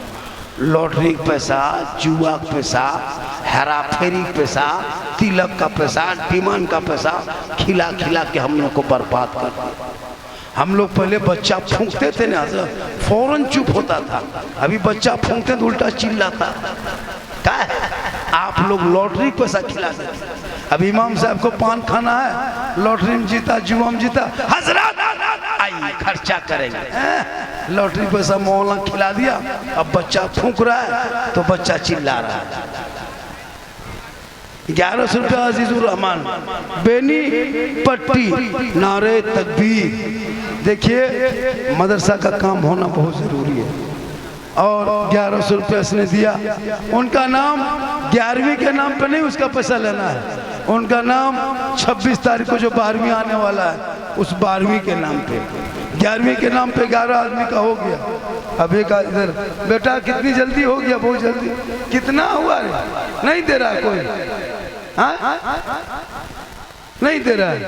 लॉटरी का पैसा, जुआ का पैसा, हेरा फेरी का पैसा, तिलक का पैसा, डिमांड का पैसा खिला खिला के हम लोग को बर्बाद कर दिया। हम लोग पहले बच्चा फूंकते थे ना फौरन चुप होता था, अभी बच्चा फूंकते तो उल्टा चिल्लाता। क्या है? आप लोग लॉटरी पैसा खिला देते। अब इमाम साहब को पान खाना है, लॉटरी में जीता, जुआ में जीता, हजरत आइए खर्चा करेंगे। लॉटरी पैसा मौला खिला दिया, अब बच्चा फूंक रहा है तो बच्चा चिल्ला रहा है। 1100 रुपया अजीजुर रहमान बेनी पट्टी नारे तकबीर। देखिए मदरसा का काम होना बहुत ज़रूरी है और 1100 रुपया इसने दिया। उनका नाम 11वीं के नाम पे नहीं उसका पैसा लेना है, उनका नाम 26 तारीख को जो 12वीं आने वाला है उस 12वीं के नाम पे, 11वीं के नाम पे 11 आदमी का हो गया। अब एक इधर बेटा कितनी जल्दी हो गया, बहुत जल्दी। कितना हुआ रे? नहीं दे रहा है कोई, हाँ नहीं दे रहा है।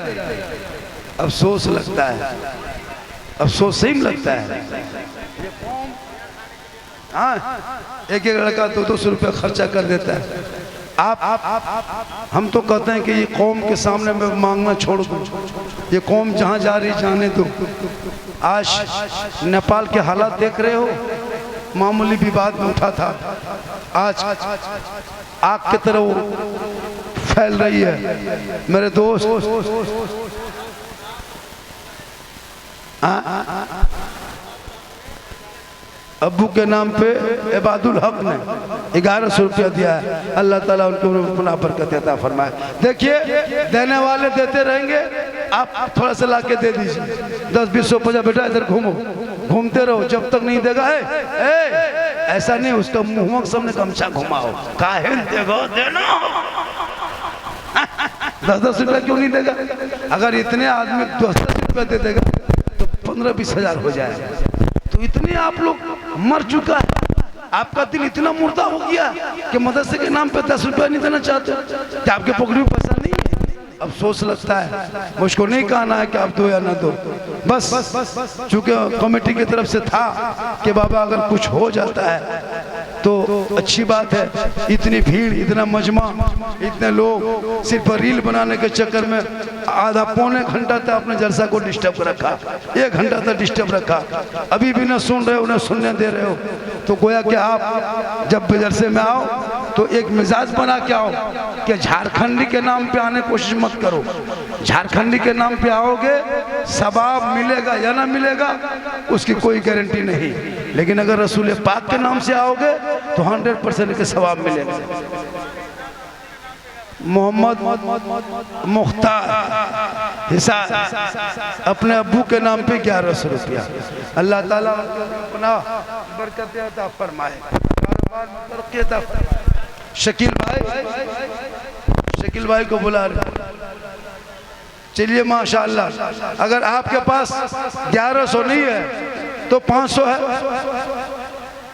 अफसोस लगता है, अफसोस सही में लगता है। हाँ एक एक लड़का 200 रुपया खर्चा कर देता है। आप हम तो कहते हैं कि ये कौम के सामने में मांगना छोड़ दो, ये कौम जहाँ जा रही जाने दो। आज नेपाल के हालात देख रहे हो, मामूली विवाद में उठा था, आज आग की तरह फैल रही है। मेरे दोस्त अब्बू के नाम पे इबादुल हक ने 1100 रुपया दिया है। अल्लाह ताला उनको अपना बरकत अता फरमाए। देखिए देने वाले देते रहेंगे, आप थोड़ा सा ला के दे दीजिए। 10 20 100 50 बेटा इधर घूमो, घूमते रहो जब तक नहीं देगा। ऐसा नहीं, उसका मुंह सामने गमछा घुमाओ, काहे देगा देना। 10-10 रुपया क्यों नहीं देगा? अगर इतने आदमी 10-10 रुपया दे देगा तो 15-20 हजार हो जाएगा। तो इतने आप लोग मर चुका है, आपका दिल इतना मुर्दा हो गया कि मदरसे के नाम पे 10 रुपया नहीं देना चाहते कि आपके पकड़ी में पैसा नहीं है। अफसोस लगता है, मुझको नहीं कहना है कि आप दो या ना दो, बस चूंकि कमेटी की तरफ से था कि बाबा अगर कुछ हो जाता है तो अच्छी बात है। इतनी भीड़, इतना मजमा, इतने लोग सिर्फ रील बनाने के चक्कर में आधा पौने घंटा तक अपने जलसा को डिस्टर्ब रखा, 1 घंटा तक डिस्टर्ब रखा। अभी भी ना सुन रहे हो ना सुनने दे रहे हो। तो गोया कि आप जब जलसे में आओ तो एक मिजाज बना के आओ कि झारखंडी के नाम पे आने की कोशिश मत करो। झारखंडी के नाम पे आओगे सवाब मिलेगा या ना मिलेगा उसकी कोई गारंटी नहीं, लेकिन अगर रसूल पाक के नाम से आओगे तो 100% के सवाब मिलेगा। मोहम्मद मुख्तार हिसार अपने अब्बू के नाम पे 1100 रुपया। अल्लाह ताला अपना बरकत अता फरमाए, कारोबार में तरक्की अता फरमाए। शकील भाई को बुला रहे, चलिए माशाअल्लाह। अगर आपके पास 1100 नहीं है तो 500 है,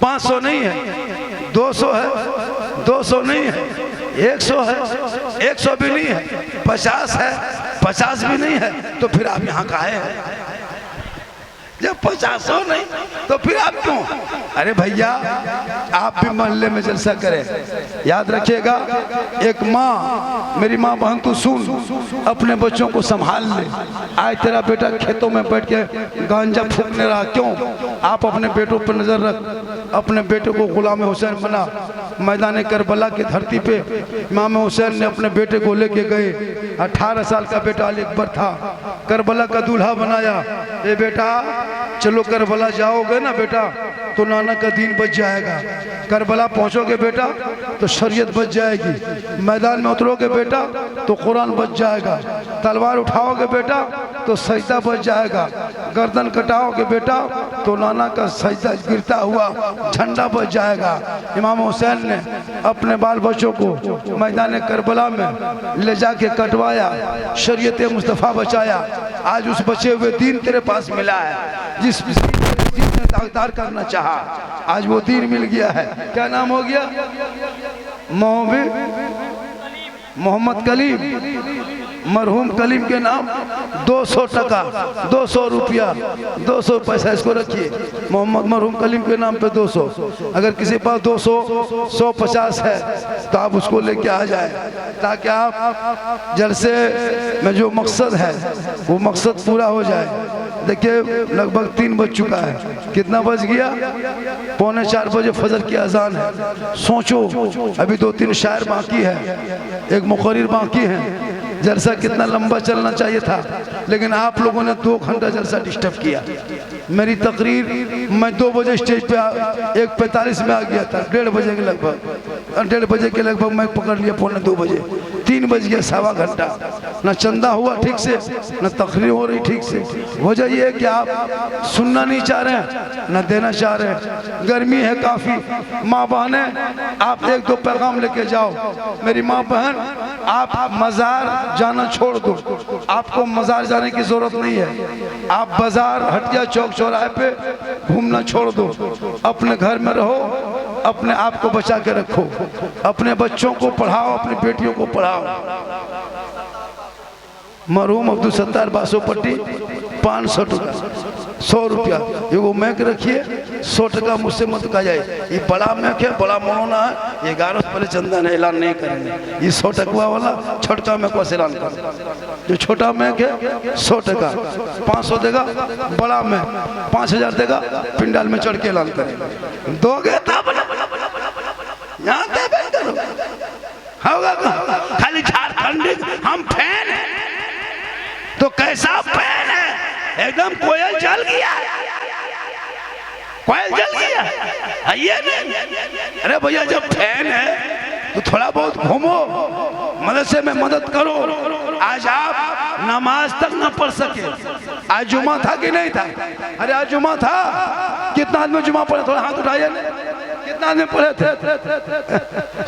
500 नहीं है 200 है, 200 नहीं है 100 है, 100 भी नहीं है 50 है, 50 भी नहीं है तो फिर आप यहाँ काहे हैं? जब 50 नहीं तो फिर आप क्यों? अरे भैया आप भी मोहल्ले में जलसा करें। याद रखिएगा, एक माँ, मेरी माँ बहन तू सुन, अपने बच्चों को संभाल ले। आज तेरा बेटा खेतों में बैठ के गांजा फूकने रहा, क्यों? आप अपने बेटों पर नजर रख। अपने बेटे को गुलाम हुसैन बना। मैदान करबला की धरती पे इमाम हुसैन ने अपने बेटे को लेके गए। 18 साल का बेटा अली अकबर था, करबला का दूल्हा बनाया। ये बेटा चलो करबला जाओगे ना बेटा तो नाना का दीन बच जाएगा। करबला पहुंचोगे बेटा तो शरीयत बच जाएगी। मैदान में उतरोगे बेटा तो कुरान बच जाएगा। तलवार उठाओगे बेटा तो सजदा बच जाएगा। गर्दन कटाओगे बेटा तो नाना का सजदा गिरता हुआ झंडा बच जाएगा। इमाम हुसैन ने अपने बाल बच्चों को मैदान करबला में ले जाके कटवाया, शरीयत मुस्तफ़ा बचाया। आज उस बचे हुए दीन तेरे पास मिला है, जिसने दागदार करना चाहा आज वो दीन मिल गया है। क्या नाम हो गया? मोहम्मद कलीम, मरहूम कलीम के नाम 200 टका, 200 रुपया, 200 पैसा इसको रखिए। मोहम्मद मरहूम कलीम के नाम पे 200। अगर किसी पास 200, 150 है तो आप उसको लेके आ जाए, ताकि आप जलसे में जो मकसद है वो मकसद पूरा हो जाए। देखिए लगभग 3 बज चुका है। कितना बज गया? 3:45 बजे फजर की अजान है। सोचो अभी 2-3 शायर बाकी है, एक मुकर्रिर बाकी है। जलसा कितना लंबा चलना चाहिए था, लेकिन आप लोगों ने 2 घंटा जलसा डिस्टर्ब किया। मेरी तकरीर मैं 2 बजे स्टेज पे 1:45 में आ गया था, 1:30 बजे के लगभग, 1:30 बजे के लगभग मैं पकड़ लिया 1:45 बजे। 3 बज गया, सवा घंटा। न चंदा हुआ ठीक से, न तकरीर हो रही ठीक से। वजह यह है कि आप सुनना नहीं चाह रहे हैं, न देना चाह रहे हैं। गर्मी है काफ़ी। माँ बहने आप 1-2 पैगाम लेके जाओ। मेरी माँ बहन, आप मज़ार जाना छोड़ दो, आपको मज़ार जाने की ज़रूरत नहीं है। आप बाज़ार, हटिया, चौक चौराहे पे घूमना छोड़ दो। अपने घर में रहो, अपने आप को बचा के रखो, अपने बच्चों को पढ़ाओ, अपनी बेटियों को पढ़ाओ। मरहूम अब्दुल सत्तार बासोपट्टी 500 टका, 100 रुपया ये वो मैक रखिए। 100 टका मुझसे मत कहा जाए, ये बड़ा मैक है, बड़ा मनोना है। 11 से पहले चंदन है, ऐलान नहीं करेंगे। ये 100 टका वाला छोटका मैक का ऐलान कर। जो छोटा मैक है 100 टका, 500 देगा बड़ा मैक, 5000 देगा पिंडाल में चढ़ के ऐलान करेंगे। दोगे तब यहाँ होगा। खाली झारखंड हम फैन है तो कैसा फैन है? एकदम कोयल जल गया, कोयल जल गया है ये नहीं। अरे भैया जब फैन है तो थोड़ा बहुत घूमो, मदरसे में मदद करो। आज आप नमाज तक ना पढ़ सके। आज जुमा था कि नहीं था? अरे आज जुमा था। कितना आदमी जुमा पढ़े? थोड़ा हाथ उठाइए। कितना आदमी पढ़े थे?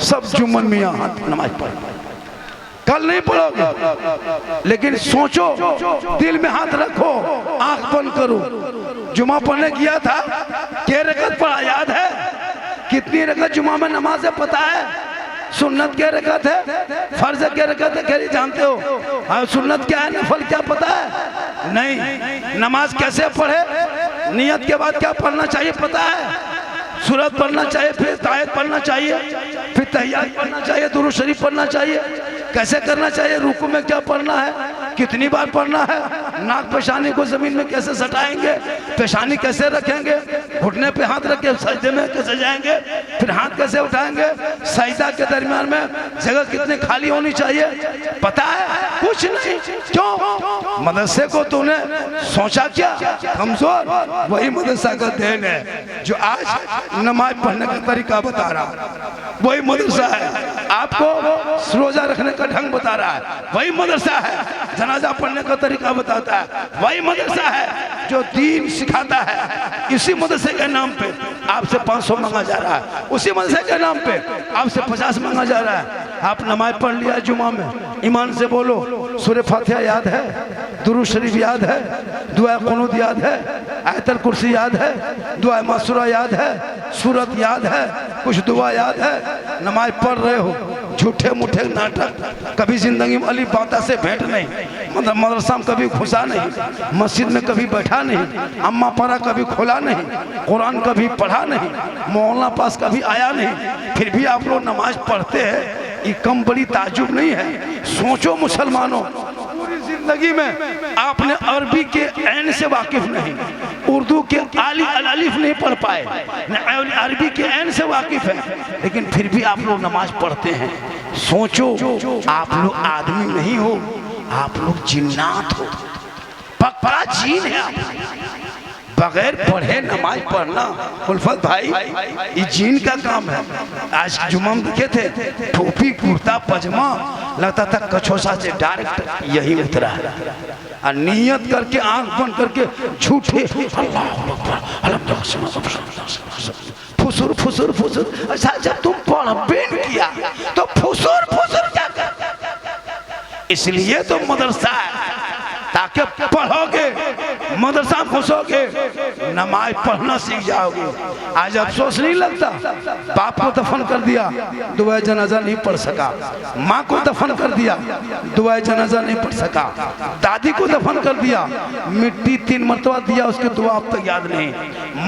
सब जुम्मन मियाँ हाथ नमाज पढ़े। कल नहीं पढ़ोगे, लेकिन सोचो, दिल में हाथ रखो, आंख बंद करो। जुमा पढ़ने गया था, क्या रकत पढ़ा याद है? कितनी रकत जुमा में नमाज है पता है? सुन्नत क्या रकत है, फर्ज क्या रकत है, क्या जानते हो? हाँ, सुन्नत क्या है, नफल क्या पता है? नहीं। नमाज कैसे पढ़े, नियत के बाद क्या पढ़ना चाहिए पता है? सूरत पढ़ना चाहिए, फिर तायत पढ़ना चाहिए, फिर तहियात पढ़ना चाहिए, दुरूद शरीफ पढ़ना चाहिए। कैसे करना चाहिए? रुकू में क्या पढ़ना है, कितनी बार पढ़ना है, नाक पेशानी को जमीन में कैसे सटाएंगे, पेशानी कैसे रखेंगे, घुटने पे हाथ रख के सजदे में कैसे जाएंगे, फिर हाथ कैसे उठाएंगे, सजदा के दरमियान में जगह कितनी खाली होनी चाहिए पता है? कुछ नहीं। क्यों? मदरसे को तूने सोचा क्या कमजोर? वही मदरसा का देन है जो आज नमाज पढ़ने का तरीका बता रहा। वही मदरसा है आपको रोजा रखने का ढंग बता रहा है। वही मदरसा है जनाजा पढ़ने का तरीका बताता है। वही मदरसा है जो दीन सिखाता है। इसी मदरसे के नाम पे आपसे 500 मांगा जा रहा है, उसी मदरसे के नाम पे आपसे 50 मांगा जा रहा है। आप नमाज पढ़ लिया जुमा में, ईमान से बोलो, सूरह फातिहा याद है, दुरूद शरीफ याद है, दुआ कुनूत याद है, आयतल कुर्सी याद है, दुआ मासूरा याद है, सूरत याद है, कुछ दुआ याद है। नमाज पढ़ रहे हो, झूठे मूठे नाटक, कभी जिंदगी में अली बाता से भेंट नहीं, मतलब मदरसा में कभी घुसा नहीं, मस्जिद में कभी बैठा नहीं, अम्मा पारा कभी खोला नहीं, कुरान कभी पढ़ा नहीं, मोहल्ला पास कभी आया नहीं, फिर भी आप लोग नमाज पढ़ते हैं। ये कम बड़ी ताजुब नहीं है। सोचो मुसलमानों, पूरी जिंदगी में आपने अरबी के ऐन से वाकिफ नहीं, उर्दू के अलिफ नहीं पढ़ पाए, अरबी के ऐन से वाकिफ है, लेकिन फिर भी आप लोग नमाज पढ़ते हैं। सोचो, आप लोग आदमी नहीं हो, आप लोग जिन्नात हो, पक्का जीन है आप। बगैर पढ़े नमाज पढ़ना उल्फत भाई ये जीन का काम है। आज जुम्मा में देखे थे, टोपी कुर्ता पजामा, लगता था कछोसा से डायरेक्ट यही उतरा है। और नियत करके आंख बंद करके झूठे फुसुर फुसुर फुसुर। अच्छा जब तुम पढ़बे किया तो फुसुर फुसुर क्या कर? इसलिए तो मदरसा है ताकि पढ़ोगे, मदरसा घुसोगे नमाज पढ़ना सीख जाओगे। आज अफसोस नहीं लगता, बाप को दफन कर दिया, दुआ जनाजा नहीं पढ़ सका, माँ को दफन कर दिया, दुआ जनाजा नहीं पढ़ सका, दादी को दफन कर दिया, मिट्टी 3 मरतबा दिया, उसकी दुआ अब तक याद नहीं,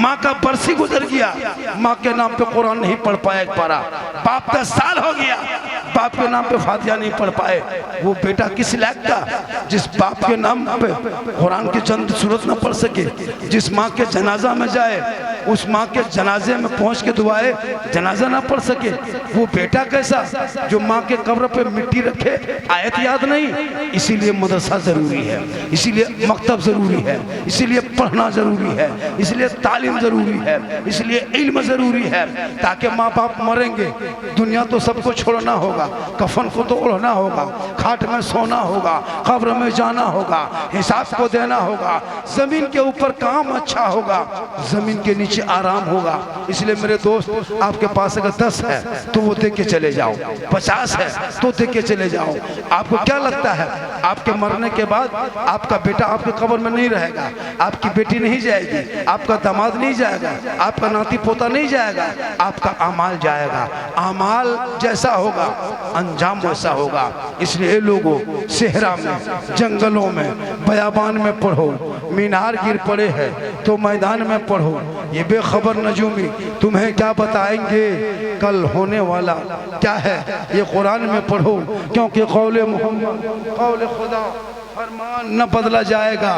माँ का बरसी गुजर गया, माँ के नाम पे कुरान नहीं पढ़ पाया एक पारा, बाप 10 साल हो गया, बाप के नाम पे फातिहा नहीं पढ़ पाए, वो बेटा किस लायक का जिस बाप के नाम पे कुरान की चंद सूरत न पढ़ सके, जिस माँ के जनाजा में जाए उस माँ के जनाजे में पहुंच के दुआए जनाजा ना पढ़ सके, वो बेटा कैसा जो माँ के कब्र पे मिट्टी रखे, आयत याद नहीं। इसीलिए मदरसा जरूरी है, इसीलिए मकतब जरूरी है, इसीलिए पढ़ना जरूरी है, इसलिए तालीम जरूरी है, इसलिए इल्म जरूरी है, ताकि माँ बाप मरेंगे, दुनिया तो सबको छोड़ना होगा, कफन को तो ओढ़ना होगा, खाट में सोना होगा, कब्र में जाना होगा, हिसाब को देना होगा, जमीन के ऊपर काम अच्छा होगा, जमीन के नीचे आराम होगा। इसलिए मेरे दोस्त, आपके पास अगर 10 है तो वो दे के चले जाओ, 50 है तो दे के चले जाओ। आपको क्या लगता है आपके मरने के बाद आपका बेटा आपके कब्र में नहीं रहेगा, आपकी बेटी नहीं जाएगी, आपका दामाद नहीं जाएगा, आपका नाती पोता नहीं जाएगा, आपका अमाल जाएगा। अमाल जैसा होगा अंजाम वैसा होगा। इसलिए लोगों, सेहरा में, जंगलों में, बयाबान में पढ़ो, मीनार गिर पड़े हैं तो मैदान में पढ़ो, ये बेखबर नजूमी तुम्हें क्या बताएंगे कल होने वाला क्या है, ये कुरान में पढ़ो, क्योंकि कौले मोहम्मद, कौले खुदा, फरमान न बदला जाएगा,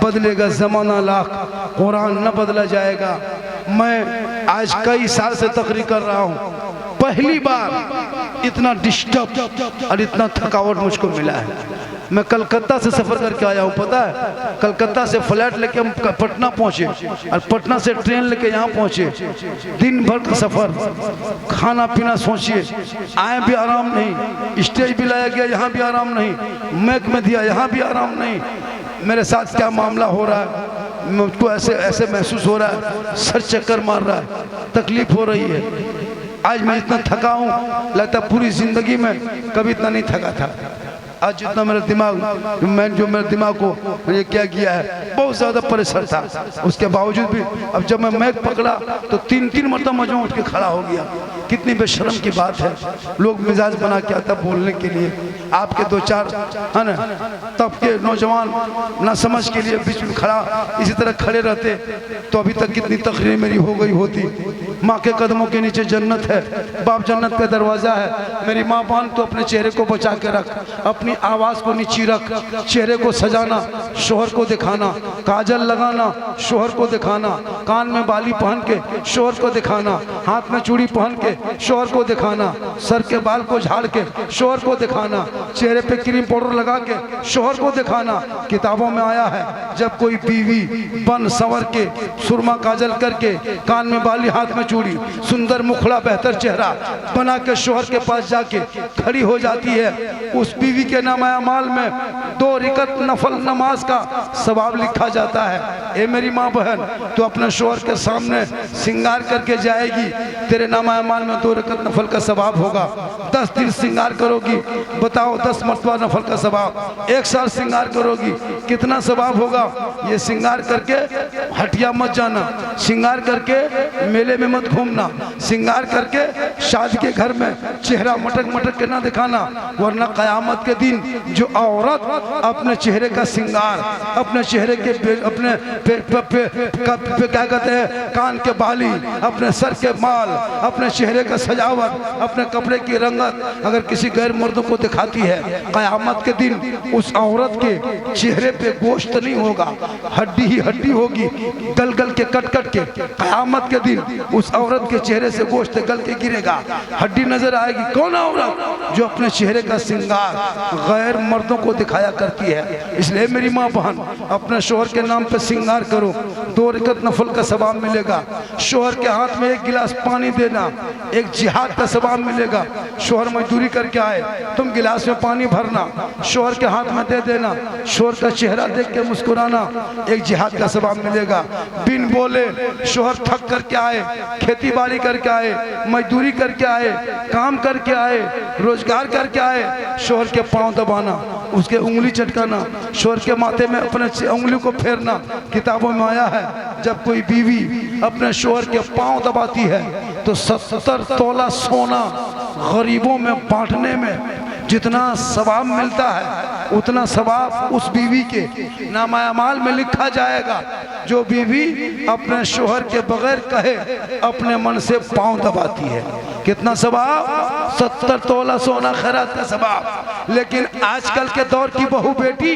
बदलेगा जमाना लाख, कुरान न बदला जाएगा। मैं आज कई साल से तकरीर कर रहा हूँ, पहली बार इतना डिस्टर्ब और इतना थकावट मुझको मिला है। मैं कलकत्ता से सफ़र करके आया हूँ, पता है, कलकत्ता से फ्लाइट लेके हम पटना पहुँचे और पटना से ट्रेन लेके यहाँ पहुँचे, दिन भर का सफ़र, खाना पीना सोचिए, आए भी आराम नहीं, स्टेज भी लाया गया यहाँ भी आराम नहीं, मैक में दिया यहाँ भी आराम नहीं। मेरे साथ क्या मामला हो रहा है, मुझको ऐसे ऐसे महसूस हो रहा है, सर चक्कर मार रहा है, तकलीफ हो रही है। आज मैं इतना थका हूँ, लगता है पूरी ज़िंदगी में कभी इतना नहीं थका था। आज जितना मेरा दिमाग, जो मेरे दिमाग को मैंने क्या किया है, बहुत ज़्यादा परेशान था, उसके बावजूद भी अब जब मैं मैक पकड़ा तो 3 मरतबा मजमू उठ के खड़ा हो गया। कितनी बेशर्म की बात है, लोग मिजाज बना के आता बोलने के लिए, आपके 2-4 है ना तब के नौजवान ना समझ के लिए बीच में खड़ा इसी तरह खड़े रहते तो अभी तक कितनी तकरीर मेरी हो गई होती। माँ के कदमों के नीचे जन्नत है, बाप जन्नत का दरवाज़ा है। मेरी माँ बहन तो अपने चेहरे को बचा के रख, अपनी आवाज़ को नीची रख, चेहरे को सजाना, शोहर को दिखाना, काजल लगाना, शोहर को दिखाना, कान में बाली पहन के शोहर को दिखाना, हाथ में चूड़ी पहन के शोहर को दिखाना, सर के बाल को झाड़ के शोहर को दिखाना, चेहरे पे क्रीम पाउडर लगा के शोहर को दिखाना। किताबों में आया है जब कोई बीवी बन संवर के, सुरमा काजल करके, कान में बाली, हाथ में चूड़ी, सुंदर मुखड़ा, बेहतर चेहरा बना के शोहर के पास जाके खड़ी हो जाती है, उस बीवी के नाम अमाल में 2 रिकत नफल नमाज का सवाब लिखा जाता है। ए मेरी माँ बहन, तो अपने शोहर के सामने सिंगार करके जाएगी, तेरे नाम अमाल में 2 रिकत नफल का सवाब होगा। 10 दिन सिंगार करोगी, बताओ 10 मरतबा नफल का सवाब। 1 साल सिंगार करोगी, कितना सवाब होगा। ये सिंगार करके हटिया मत जाना, सिंगार करके मेले में मत घूमना, सिंगार करके शादी के घर में चेहरा मटक मटक के ना दिखाना, वरना कयामत के दिन जो औरत अपने चेहरे का सिंगार, अपने चेहरे के अपने क्या कहते हैं कान के बाली, अपने सर के माल, अपने चेहरे का सजावट, अपने कपड़े की रंगत अगर किसी गैर मर्द को दिखाती है, कयामत के दिन उस औरत के चेहरे पे गोश्त नहीं होगा, हड्डी ही हड्डी होगी, गल गल के कट कट के। कयामत के दिन उस औरत के चेहरे से गोश्त गल के गिरेगा, हड्डी नजर आएगी। कौन औरत जो अपने चेहरे का सिंगार गैर मर्दों को दिखाया करती है। इसलिए मेरी माँ बहन, अपने शोहर के नाम पे सिंगार करो, 2 रिकत नफल का सवाब मिलेगा। शोहर के हाथ में 1 गिलास पानी देना, एक जिहाद का सवाब मिलेगा। शोहर मजदूरी करके आए, तुम गिलास में पानी भरना, शोहर के हाथ में दे देना, शोहर का चेहरा देख के मुस्कुराना, एक जिहाद का सवाब मिलेगा। बिन बोले शोहर थक करके आए, खेती बाड़ी करके आए, मजदूरी करके आए, काम करके आए, रोजगार करके आए, शोहर के पांव दबाना, उसके उंगली चटकाना, शोहर के माथे में अपने उंगली को फेरना। किताबों में आया है जब कोई बीवी अपने शोहर के पांव दबाती है तो 70 तोला सोना गरीबों में बांटने में जितना सवाब मिलता है उतना सवाब उस बीवी के नामा अमाल में लिखा जाएगा जो बीवी अपने शोहर के बगैर कहे अपने मन से पांव दबाती है। कितना सवाब? 70 तोला सोना खैरात का सवाब। लेकिन आजकल के दौर की बहू बेटी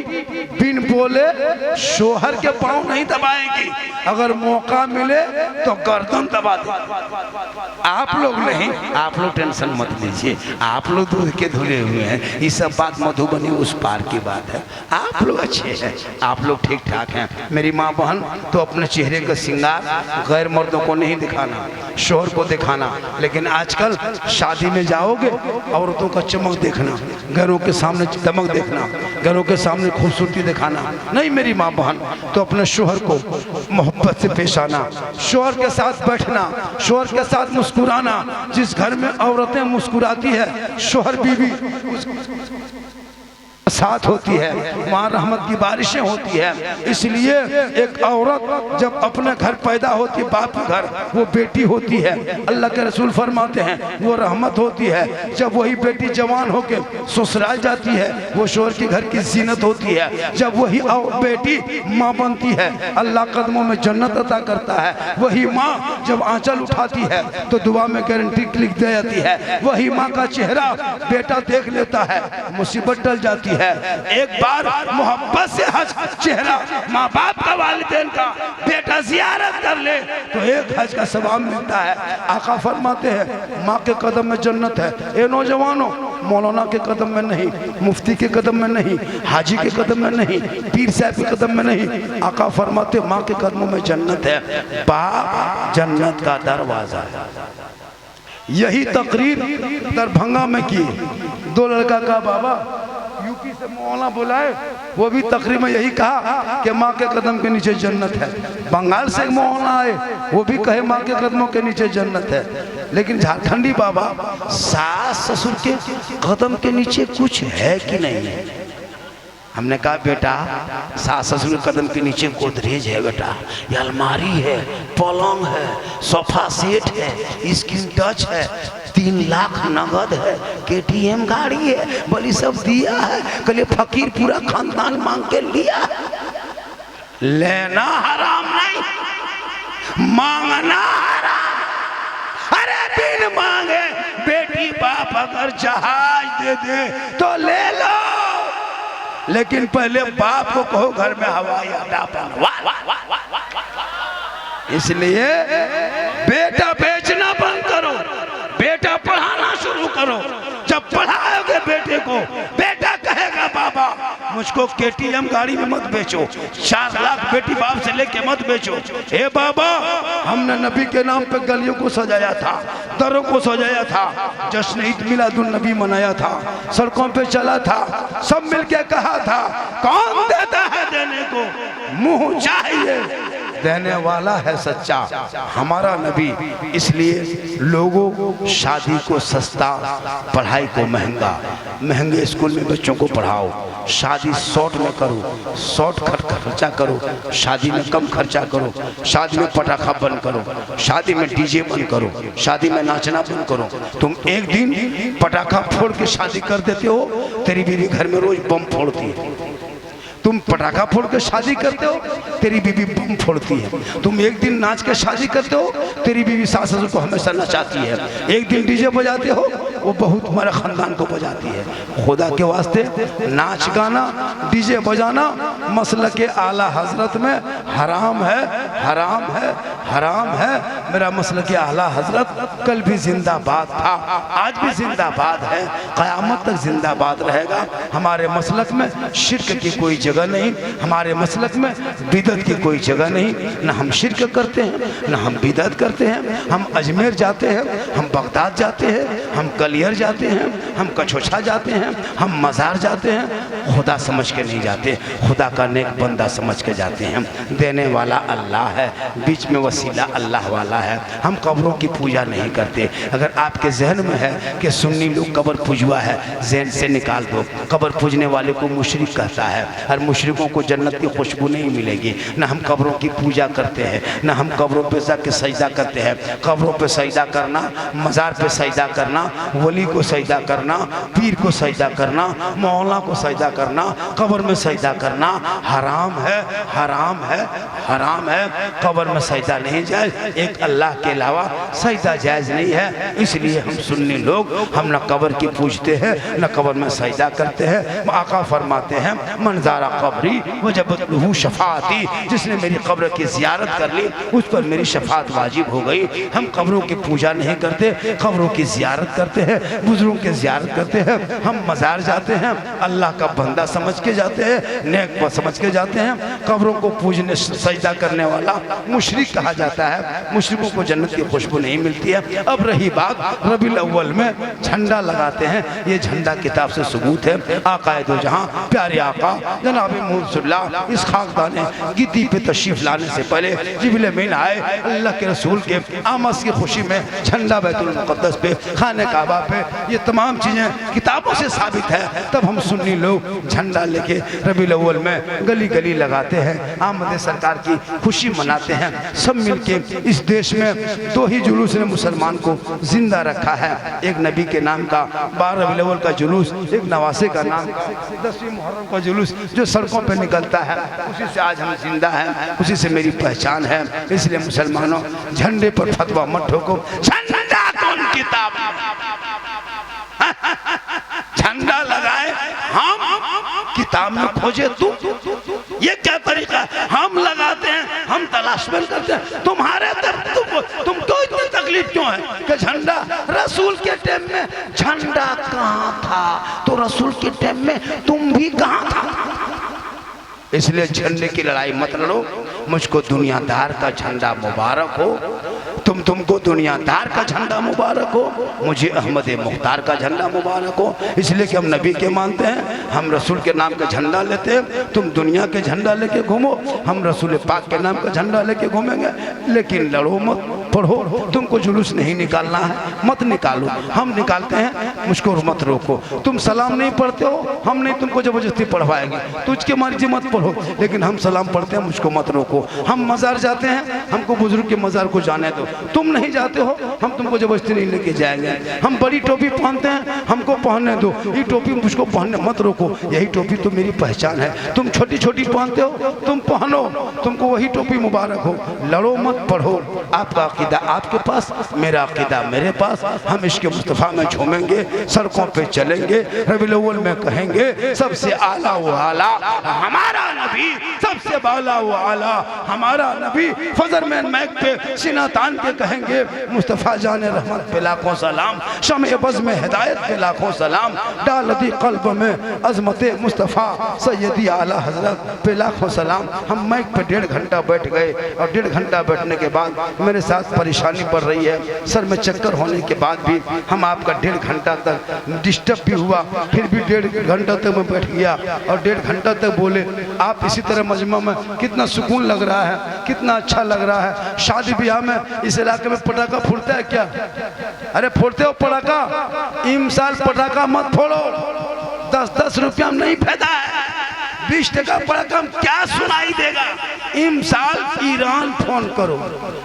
बिन बोले शोहर के पांव नहीं दबाएगी, अगर मौका मिले तो गर्दन दबा दे। आप लोग नहीं, आप लोग टेंशन मत लीजिए, आप लोग दूध के धुले हुए हैं, ये सब बात मधुबनी उस पार की बात है। आप लोग अच्छे हैं, आप लोग ठीक ठाक हैं। मेरी माँ बहन तो अपने चेहरे का श्रृंगार गैर मर्दों को नहीं दिखाना, शोहर को दिखाना। लेकिन आजकल शादी में जाओगे औरतों का चमक देखना, घरों के सामने चमक देखना, घरों के सामने खूबसूरती दिखाना नहीं। मेरी माँ बहन तो अपने शोहर को मोहब्बत से पेश आना, शोहर के साथ बैठना, शोहर के साथ मुस्कुराना। जिस घर में औरतें मुस्कुराती है शोहर बीवी साथ होती है, वहाँ रहमत की बारिशें होती है। इसलिए एक औरत जब अपने घर पैदा होती है, बाप के घर, वो बेटी होती है। अल्लाह के रसूल फरमाते हैं वो रहमत होती है। जब वही बेटी जवान होके ससुराल जाती है वो शोहर के घर की जीनत होती है। जब वही बेटी माँ बनती है अल्लाह कदमों में जन्नत अता करता है। वही माँ जब आंचल उठाती है तो दुआ में गारंटी लिख दी जाती है। वही माँ का चेहरा बेटा देख लेता है, मुसीबत टल जाती है। एक बार मोहब्बत से हज चेहरा माँ बाप का, वालिदैन का बेटा जियारत कर ले तो एक हज का सवाब मिलता है। आका फरमाते हैं माँ के कदम में जन्नत है। ए नौजवानों, मौलाना के कदम में नहीं, मुफ्ती के कदम में नहीं, हाजी के कदम में नहीं, पीर साहब के कदम में नहीं। आका फरमाते माँ के कदमों में जन्नत है। बाप जन्नत का दरवाजा है। यही तकरीर दरभंगा में की। दो लड़का का बाबा यूपी से मौलाना बुलाए, वो भी तकरीर में यही कहा कि माँ के कदम के नीचे जन्नत है। बंगाल से मौलाना आए, वो भी कहे माँ के कदमों के नीचे जन्नत है। लेकिन झारखंडी बाबा सास ससुर के कदम के नीचे कुछ है कि नहीं है? हमने कहा बेटा सास ससुर के कदम के नीचे गोदरेज है बेटा, ये अलमारी है, पलंग है, सोफा सेट है, स्क्रीन टच है, 3 लाख नगद है, KTM गाड़ी है, बोली सब दिया है। कल फकीर पूरा खानदान मांग के लिया है। लेना हराम नहीं, मांगना हराम। अरे बिन मांगे बेटी बाप अगर जहाज दे दे तो ले लो, लेकिन पहले बाप को कहो घर में हवाई अड्डा बनवा। इसलिए बेटा बेचना बंद करो, बेटा पढ़ाना शुरू करो। जब पढ़ाओगे बेटे को, बेटा कहेगा बाबा मुझको KTM गाड़ी में मत बेचो, 4 लाख बेटी बाप से लेके मत बेचो। हे बाबा हमने नबी के नाम पे गलियों को सजाया था, दरों को सजाया था, जश्न ईद मिलादुन नबी मनाया था, सड़कों पे चला था, सब मिलके कहा था कौन देता है देने को, मुंह चाहिए, देने वाला है सच्चा हमारा नबी। इसलिए लोगों शादी को सस्ता, पढ़ाई को महंगा। महंगे स्कूल में बच्चों को पढ़ाओ, शादी शॉर्ट में करो, शॉर्ट खर्चा करो, शादी में कम खर्चा करो, शादी में पटाखा बंद करो, शादी में डीजे बंद करो, शादी में नाचना बंद करो। तुम एक दिन पटाखा फोड़ के शादी कर देते हो, तेरी बीवी घर में रोज बम फोड़ती है। तुम पटाखा फोड़ के शादी करते हो, तेरी बीवी बम फोड़ती है। तुम एक दिन नाच के शादी करते हो, तेरी बीवी सास ससुर को हमेशा नचाती है। एक दिन डीजे बजाते हो, वो बहुत तुम्हारे खानदान को बजाती है। खुदा के वास्ते नाच गाना डीजे बजाना मसलक के आला हजरत में हराम है, हराम है, हराम है। मेरा मसलक के आला हजरत कल भी जिंदाबाद था, आज भी जिंदाबाद है, क़यामत तक जिंदाबाद रहेगा। हमारे मसलक में शिर्क की कोई जगह नहीं, हमारे मसलक में बिदत की कोई जगह नहीं। न हम शिर्क करते हैं, न हम बिदत करते हैं। हम अजमेर जाते हैं, हम बगदाद जाते हैं, हम कल ग्वालियर जाते हैं, हम कछोछा जाते हैं, हम मज़ार जाते हैं, खुदा समझ के नहीं जाते, खुदा का नेक बंदा समझ के जाते हैं। देने वाला अल्लाह है, बीच में वसीला अल्लाह वाला है। हम कब्रों की पूजा नहीं करते। अगर आपके जहन में है कि सुन्नी लोग कब्र पूजवा है, जहन से निकाल दो। कब्र पूजने वाले को मुशरिक कहता है, और मुशरिकों को जन्नत की खुशबू नहीं मिलेगी। न हम कब्रों की पूजा करते हैं, न हम कब्रों पे जाके सजदा करते हैं। कब्रों पे सजदा करना, मज़ार पे सजदा करना, वली को सजदा करना, पीर को सजदा करना, मौला को सजदा करना, कब्र में सजदा करना हराम है, हराम है, हराम है। कब्र में सजदा नहीं जायज़, एक अल्लाह के अलावा सजदा जायज़ नहीं है। इसलिए हम सुन्नी लोग हम न कब्र की पूजते हैं, न कब्र में सजदा करते हैं। आका फरमाते हैं मनज़ारा कब्री वजबत लहू शफाअती, जिसने मेरी कब्र की ज़ियारत कर ली उस पर मेरी शफाअत वाजिब हो गई। हम कब्रों की पूजा नहीं करते, कब्रों की ज़ियारत करते हैं, बुजुर्गों की ज़ियारत करते हैं। हम मज़ार जाते हैं, अल्लाह का बंदा समझ के जाते हैं, नेक समझ के जाते हैं। कब्रों को पूजने सजदा करने वाला मुशरिक कहा जाता है। मुशरिकों को जन्नत की खुशबू नहीं मिलती है। अब रही बात रबीउल अव्वल में झंडा लगाते हैं, ये झंडा किताब से सबूत है। आकाए दो जहां प्यारे आका जनाब मुहम्मद इस खाकदाने गिद्दी पे तशरीफ लाने से पहले जिब्रील अमीन आए, अल्लाह के रसूल के आमद की खुशी में झंडा बैतुल मुक़द्दस पे, खाने काबा पे, ये तमाम चीज़ें किताबों से साबित है। तब हम सुन्नी लोग झंडा लेके रबीउल अव्वल में गली गली लगाते हैं, आमद सरकार की खुशी मनाते हैं। सब मिलके इस देश में दो ही जुलूस ने मुसलमान को जिंदा रखा है, एक नबी के नाम का 12 रबीउल अव्वल का जुलूस, एक नवासे का नाम का 10वीं मुहर्रम का जुलूस जो सड़कों पे निकलता है। उसी से आज हम जिंदा हैं, उसी से मेरी पहचान है। इसलिए मुसलमानों झंडे पर फतवा मत ठोको। झंडा कौन किताब झंडा लगाए हम, किताब में खोजे तू, ये क्या तरीका है? हम लगाते हैं, हम तलाश में करते हैं। तुम्हारे तुम क्यों इतनी तकलीफ क्यों है कि झंडा? रसूल के टाइम में झंडा कहाँ था? तो रसूल के टाइम में तुम भी कहाँ था? इसलिए झंडे की लड़ाई मत लड़ो। मुझको दुनियादार का झंडा मुबारक हो, तुमको दुनियादार का झंडा मुबारक हो, मुझे अहमद मुख्तार का झंडा मुबारक हो। इसलिए कि हम नबी के मानते हैं, हम रसूल के नाम का झंडा लेते हैं। तुम दुनिया के झंडा लेके घूमो, हम रसूल पाक के नाम का झंडा लेके घूमेंगे। लेकिन लड़ो मत, पढ़ो। तुमको जुलूस नहीं निकालना है, मत निकालो, हम निकालते हैं, मुझको मत रोको। तुम सलाम नहीं पढ़ते हो, हम नहीं तुमको जबरदस्ती पढ़वाएंगे, तुझके मर्जी मत पढ़ो, लेकिन हम सलाम पढ़ते हैं, मुझको मत रोको। हम मज़ार जाते हैं, हमको बुजुर्ग के मज़ार को जाने दो। तुम नहीं जाते हो, हम तुमको जबरदस्ती नहीं लेके जाएंगे। हम बड़ी टोपी पहनते हैं, हमको पहनने दो। ये टोपी मुझको पहनने मत रोको, यही टोपी तो मेरी पहचान है। तुम छोटी छोटी पहनते हो, तुम पहनो, तुमको वही टोपी मुबारक हो। लड़ो मत, पढ़ो। आपका अकीदा आपके पास, मेरा अकीदा मेरे पास। हम इश्क़ मुस्तफ़ा में झूमेंगे, सड़कों पे चलेंगे, रबीउल अव्वल में कहेंगे सबसे आला वो आला हमारा नबी, सबसे बाला वो आला हमारा नबी। फजर में मैक पे सीना तान के कहेंगे मुस्तफ़ा जाने रहमत पे लाखों सलाम, शमे बज़ में हिदायत पे लाखों सलाम, डाल दी क़ल्ब में अज़मत मुस्तफ़ा सैयदी आला हज़रत पे लाखों सलाम। हम मैक पे 1.5 घंटा बैठ गए, और 1.5 घंटा बैठने के बाद मेरे साथ परेशानी पड़ रही है, सर में चक्कर होने के बाद भी हम आपका 1.5 घंटा तक डिस्टर्ब भी हुआ, फिर भी 1.5 घंटा तक मैं बैठ गया और 1.5 घंटा तक बोले। आप इसी तरह मजमा में कितना सुकून लग रहा है, कितना अच्छा लग रहा है। शादी ब्याह में इस इलाके में पटाखा फूटता है क्या? अरे फोड़ते हो पटाखा? इमसाल पटाखा मत फोड़ो, 10-10 रुपया में नहीं फायदा है। 20 टका पटाखा क्या सुनाई देगा? इमसाल ईरान फोन करो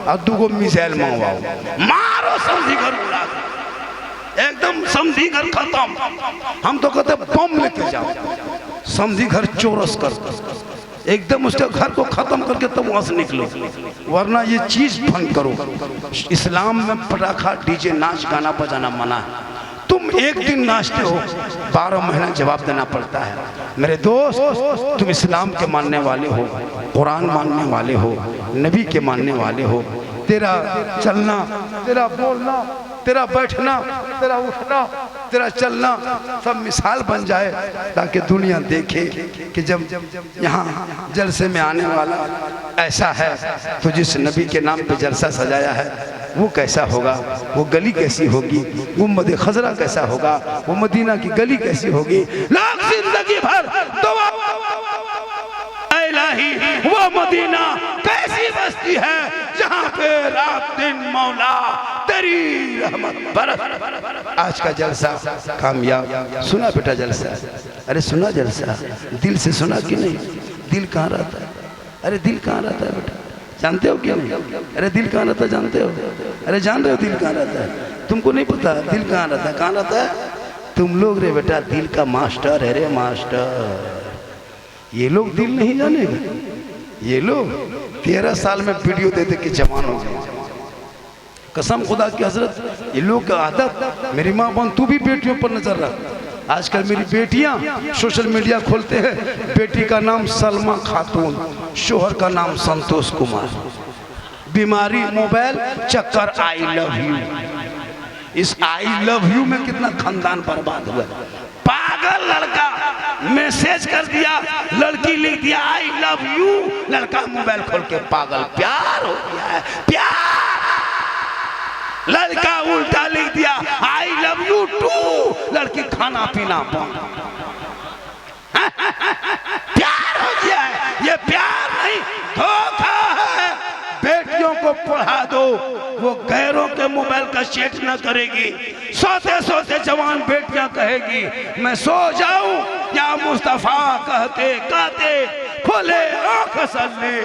और 2 मिसाइल मंगवाओ, मारो, समझी घर उड़ा दो, एकदम समझी घर खत्म। हम तो कहते बम लेके जाओ, समझी घर चोरस कर एकदम उसके घर को खत्म करके तब वहां से निकलो, वरना ये चीज बंद करो। इस्लाम में पटाखा, डीजे, नाच गाना बजाना मना है। तुम एक दिन नाचते हो, 12 महीना जवाब देना पड़ता है। मेरे दोस्त, तुम इस्लाम के मानने वाले हो, कुरान मानने वाले हो, नबी के मानने वाले हो, तेरा चलना, तेरा बोलना, तेरा बैठना, तेरा उठना, तेरा चलना सब मिसाल बन जाए, ताकि दुनिया देखे कि जब यहाँ जलसे में आने वाला ऐसा है तो जिस नबी के नाम पे जलसा सजाया है वो कैसा होगा, वो गली कैसी होगी, वो मद खजरा कैसा होगा, वो मदीना की गली कैसी होगी। लाख जिंदगी भर दुआ इलाही वो मदीना कैसी बस्ती है जहाँ पे रात दिन मौला तेरी रहमत बरस। आज का जलसा कामयाब। सुना बेटा जलसा? अरे सुना जलसा? दिल से सुना कि नहीं? दिल कहाँ रहता है? अरे दिल कहाँ रहता है बेटा? जानते हो क्या नहीं? अरे दिल कहाँ रहता है जानते हो? अरे जान रहे हो दिल कहाँ रहता है? तुमको नहीं पता दिल कहाँ रहता है? कहाँ रहता है? तुम लोग रे बेटा दिल का मास्टर है रे मास्टर। ये लोग दिल नहीं जानेगा। ये लोग 13 साल में वीडियो दे दे के जवान हो गए। कसम खुदा की हजरत, ये लोग का आदत। मेरी माँ बहन तू भी बेटियों पर नजर रख। आजकल मेरी बेटियां सोशल मीडिया खोलते हैं, बेटी का नाम सलमा खातून, शोहर का नाम संतोष कुमार, बीमारी मोबाइल, चक्कर आई लव यू। इस आई लव यू में कितना खानदान बर्बाद हुआ। पागल लड़का मैसेज कर दिया, लड़की लिख दिया आई लव यू, लड़का मोबाइल खोल के पागल। प्यार हो गया है प्यार। लड़का उल्टा लिख दिया आई लव यू टू, लड़की खाना पीना बंद। प्यार हो गया है। ये प्यार नहीं धोखा है। बेटियों को पढ़ा दो, वो गैरों के मोबाइल का सेट न करेगी। सोते सोते जवान बेटियां कहेगी मैं सो जाऊं या मुस्तफा कहते कहते खोले आंख सल्ले।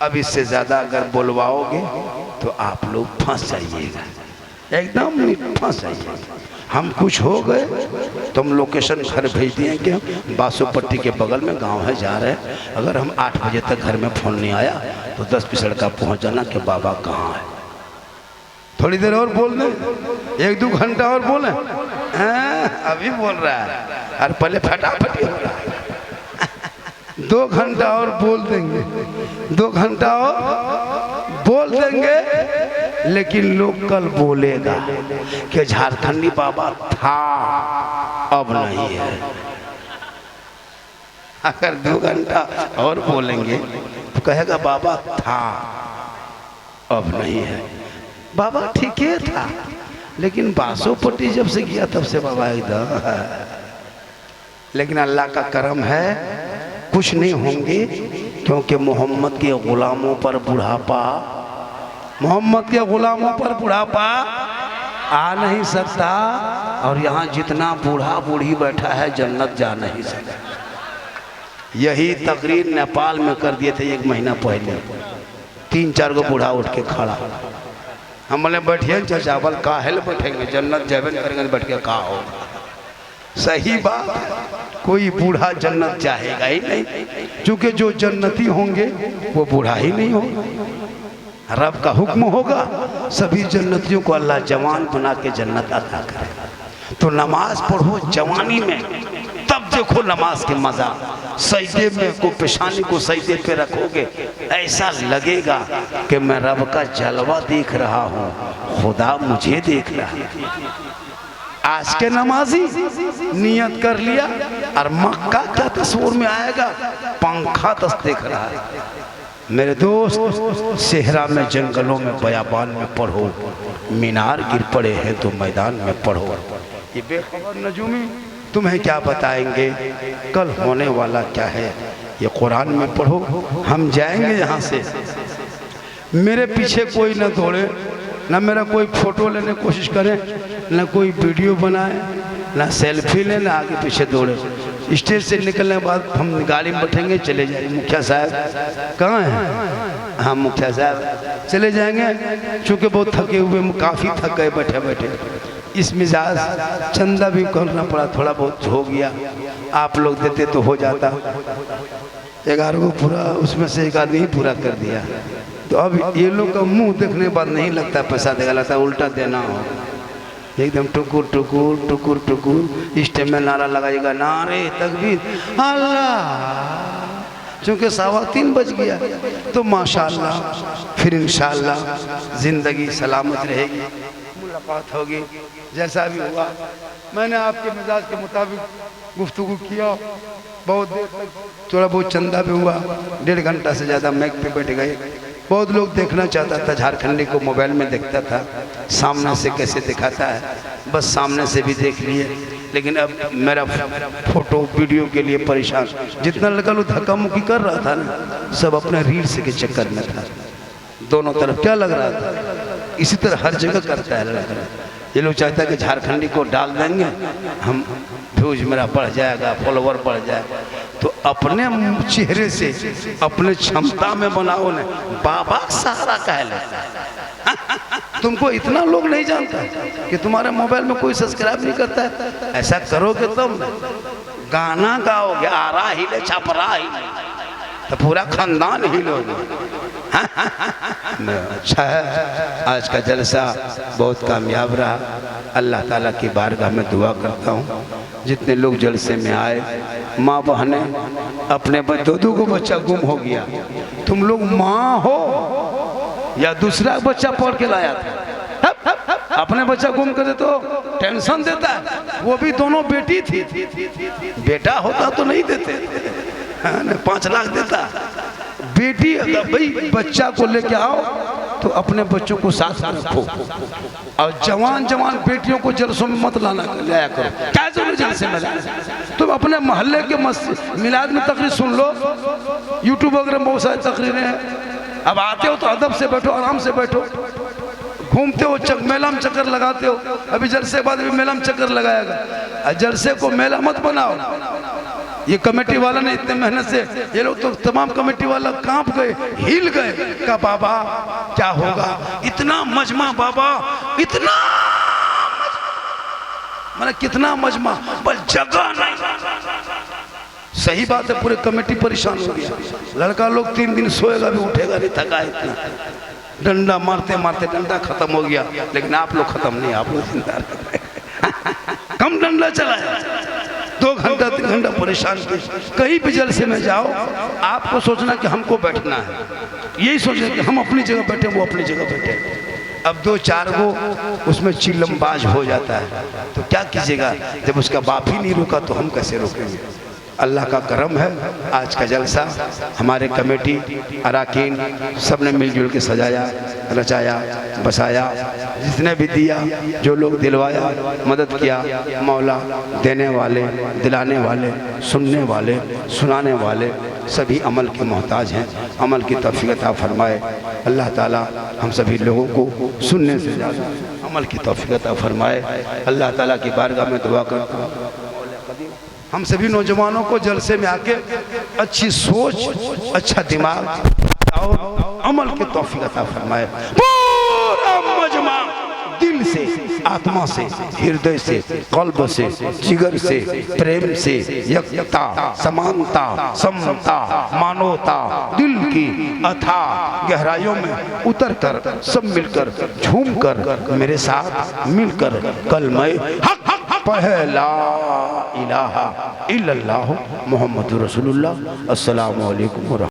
अब इससे ज्यादा अगर बोलवाओगे तो आप लोग फंस जाइएगा, एकदम फंस जाइएगा। हम कुछ हो गए तो हम लोकेशन घर भेज दिए कि बासुपट्टी के बगल में गांव है, जा रहे हैं। अगर हम 8 बजे तक घर में फ़ोन नहीं आया तो 10 पिछड़ का पहुँच जाना कि बाबा कहाँ है। थोड़ी देर और बोल दें, 1-2 घंटा और बोलें। अभी बोल रहा है और पहले फटाफट हो रहा है। 2 घंटा और बोल देंगे, 2 घंटा और बोल देंगे, लेकिन लोग कल बोलेगा कि झारखंडी बाबा था अब नहीं है। अगर 2 घंटा और बोलेंगे तो कहेगा बाबा था अब नहीं है। बाबा ठीक है था, लेकिन बासुपट्टी जब से किया तब से बाबा एकदम। लेकिन अल्लाह का करम है कुछ नहीं होंगे, क्योंकि मोहम्मद के गुलामों पर बुढ़ापा, मोहम्मद के गुलामों पर बुढ़ापा आ नहीं सकता। और यहाँ जितना बूढ़ा बूढ़ी बैठा है जन्नत जा नहीं सकता। यही तकरीर नेपाल में कर दिए थे 1 महीना पहले। 3-4 गो बूढ़ा उठ के खड़ा। हम बोले बैठिए चावल काहे बैठेंगे, जन्नत जाबे करेंगे, बैठ के का होगा। सही बात, कोई बूढ़ा जन्नत चाहेगा ही नहीं, क्योंकि जो जन्नती होंगे वो बूढ़ा ही नहीं होगा। रब का हुक्म होगा सभी जन्नतियों को अल्लाह जवान बना के जन्नत अता करेगा। तो नमाज पढ़ो जवानी में, तब देखो नमाज के मजा। सजदे में को पेशानी को सजदे पे रखोगे, ऐसा लगेगा कि मैं रब का जलवा देख रहा हूँ, खुदा मुझे देख रहा है। आज के नमाजी नियत कर लिया और मक्का क्या तस्वीर में आएगा, पंखा तस देख रहा है। मेरे दोस्त सेहरा में, जंगलों में, बयाबान में पढ़ो, मीनार गिर पड़े हैं तो मैदान में पढ़ो। ये बेखबर नजूमी तुम्हें क्या बताएंगे कल होने वाला क्या है, ये कुरान में पढ़ो। हम जाएंगे यहाँ से, मेरे पीछे कोई न दौड़े, ना मेरा कोई फोटो लेने की कोशिश करे, ना कोई वीडियो बनाए, ना सेल्फी ले, ना आगे पीछे दौड़े। स्टेज से निकलने के बाद हम गाड़ी में बैठेंगे, चले जाएंगे। मुखिया साहब कहाँ हैं? हाँ मुखिया साहब चले जाएंगे, चूँकि बहुत थके हुए, काफ़ी थक गए बैठे बैठे। इस मिजाज चंदा भी करना पड़ा, थोड़ा बहुत हो गया। आप लोग देते तो हो जाता। 11 को पूरा, उसमें से 1 आदमी ही पूरा कर दिया। तो अब ये लोग का मुंह देखने के बाद नहीं लगता पैसा देगा, लगता उल्टा देना हो। एकदम टुकुर टुकुर टुकुर टुकुर। इस टाइम में नारा लगाएगा, नारे तकबीर, अल्लाह चूँकि 3:15 बज गया तो माशाअल्लाह फिर इंशाअल्लाह ज़िंदगी सलामत रहेगी, मुलाकात होगी। जैसा भी हुआ मैंने आपके मिजाज के मुताबिक गुफ्तगू किया, बहुत देर तक थोड़ा बहुत चंदा भी हुआ, 1.5 घंटा से ज़्यादा मैक पे बैठ गए। बहुत लोग देखना चाहता था, झारखंडी को मोबाइल में देखता था सामने से कैसे दिखाता है, बस सामने से भी देख लिए, लेकिन अब मेरा फोटो वीडियो के लिए परेशान। जितना लड़का लोग धक्का मुक्की कर रहा था ना, सब अपने रील्स के चक्कर में था, दोनों तरफ क्या लग रहा था। इसी तरह हर जगह करता है लड़का। ये लोग चाहता है कि झारखंडी को डाल देंगे हम, व्यूज मेरा बढ़ जाएगा, फॉलोवर बढ़ जाएगा। तो अपने चेहरे से अपने क्षमता में बनाओ ना, बाबा सहारा कह लेता है। तुमको इतना लोग नहीं जानता कि तुम्हारे मोबाइल में कोई सब्सक्राइब नहीं करता है। ऐसा करोगे तुम गाना गाओगे, आरा हिले छपरा हिले, तो पूरा खानदान हिलोगे। अच्छा है, आज का जलसा बहुत कामयाब रहा। अल्लाह ताला की बारगाह में दुआ करता हूँ जितने लोग जलसे में आए, माँ बहनें अपने दो को बच्चा गुम हो गया, तुम लोग माँ हो या दूसरा बच्चा पढ़ के लाया था, अपने बच्चा गुम कर दे तो टेंशन देता है। वो भी दोनों बेटी थी, बेटा होता तो नहीं देते, 5 लाख देता। बेटी अगर भाई बच्चा को लेके आओ तो अपने बच्चों को साथ में रखो, और जवान जवान बेटियों को जलसों में मत लाया करो। क्या जरूरी जलसे में लाया? तुम अपने मोहल्ले के मिलाद में तकरीर सुन लो, यूट्यूब वगैरह में बहुत सारी तकरीरें हैं। अब आते हो तो अदब से बैठो, आराम से बैठो, घूमते हो मेला में चक्कर लगाते हो। अभी जलसे के बाद भी मेला में चक्कर लगाएगा, जलसे को मेला मत बनाओ। ये कमेटी वाला ने इतने मेहनत से, ये लोग तो तमाम कमेटी वाला कांप गए, हिल गए, का बाबा क्या होगा, इतना मजमा बाबा, इतना मतलब कितना मजमा, बस जगह नहीं। सही बात है, पूरे कमेटी परेशान हो गया। लड़का लोग 3 दिन सोएगा भी उठेगा नहीं, थका इतना, डंडा मारते मारते डंडा खत्म हो गया। लेकिन आप लोग खत्म नहीं, आप लोग जिंदा रहे। कम डंडा चलाया, 2 घंटा 3 घंटा परेशान किए। कहीं भी जलसे में जाओ, आपको सोचना कि हमको बैठना है, यही सोचना कि हम अपनी जगह बैठे, वो अपनी जगह बैठे। अब 2-4 गो उसमें चिल्लमबाज हो जाता है तो क्या कीजिएगा। जब उसका बाप ही नहीं रुका तो हम कैसे रोकेंगे। अल्लाह का करम है, आज का जलसा हमारे कमेटी अराकीन सब ने मिलजुल के सजाया, रचाया, बसाया। जिसने भी दिया, जो लोग दिलवाया, मदद किया, मौला देने वाले, दिलाने वाले, सुनने वाले, सुनाने वाले सभी अमल के मोहताज हैं। अमल की तौफीक अता फरमाए अल्लाह ताला। हम सभी लोगों को सुनने से ज़्यादा अमल की तौफीक अता फरमाए। अल्लाह ताला की बारगाह में दुआ करता हूँ हम सभी नौजवानों को जलसे में आके अच्छी सोच, अच्छा दिमाग और अमल की तौफीक अता फरमाए। पूरा मजमा दिल से, आत्मा से, हृदय से, कल्ब से, जिगर से, प्रेम से, एकता, समानता, समता, मानवता, दिल की अथाह गहराइयों में उतर कर सब मिलकर झूम कर मेरे साथ मिलकर कलमे हक पढ़े ला इलाहा इल्लल्लाह मुहम्मदुर रसूलुल्लाह। अस्सलामु अलैकुम।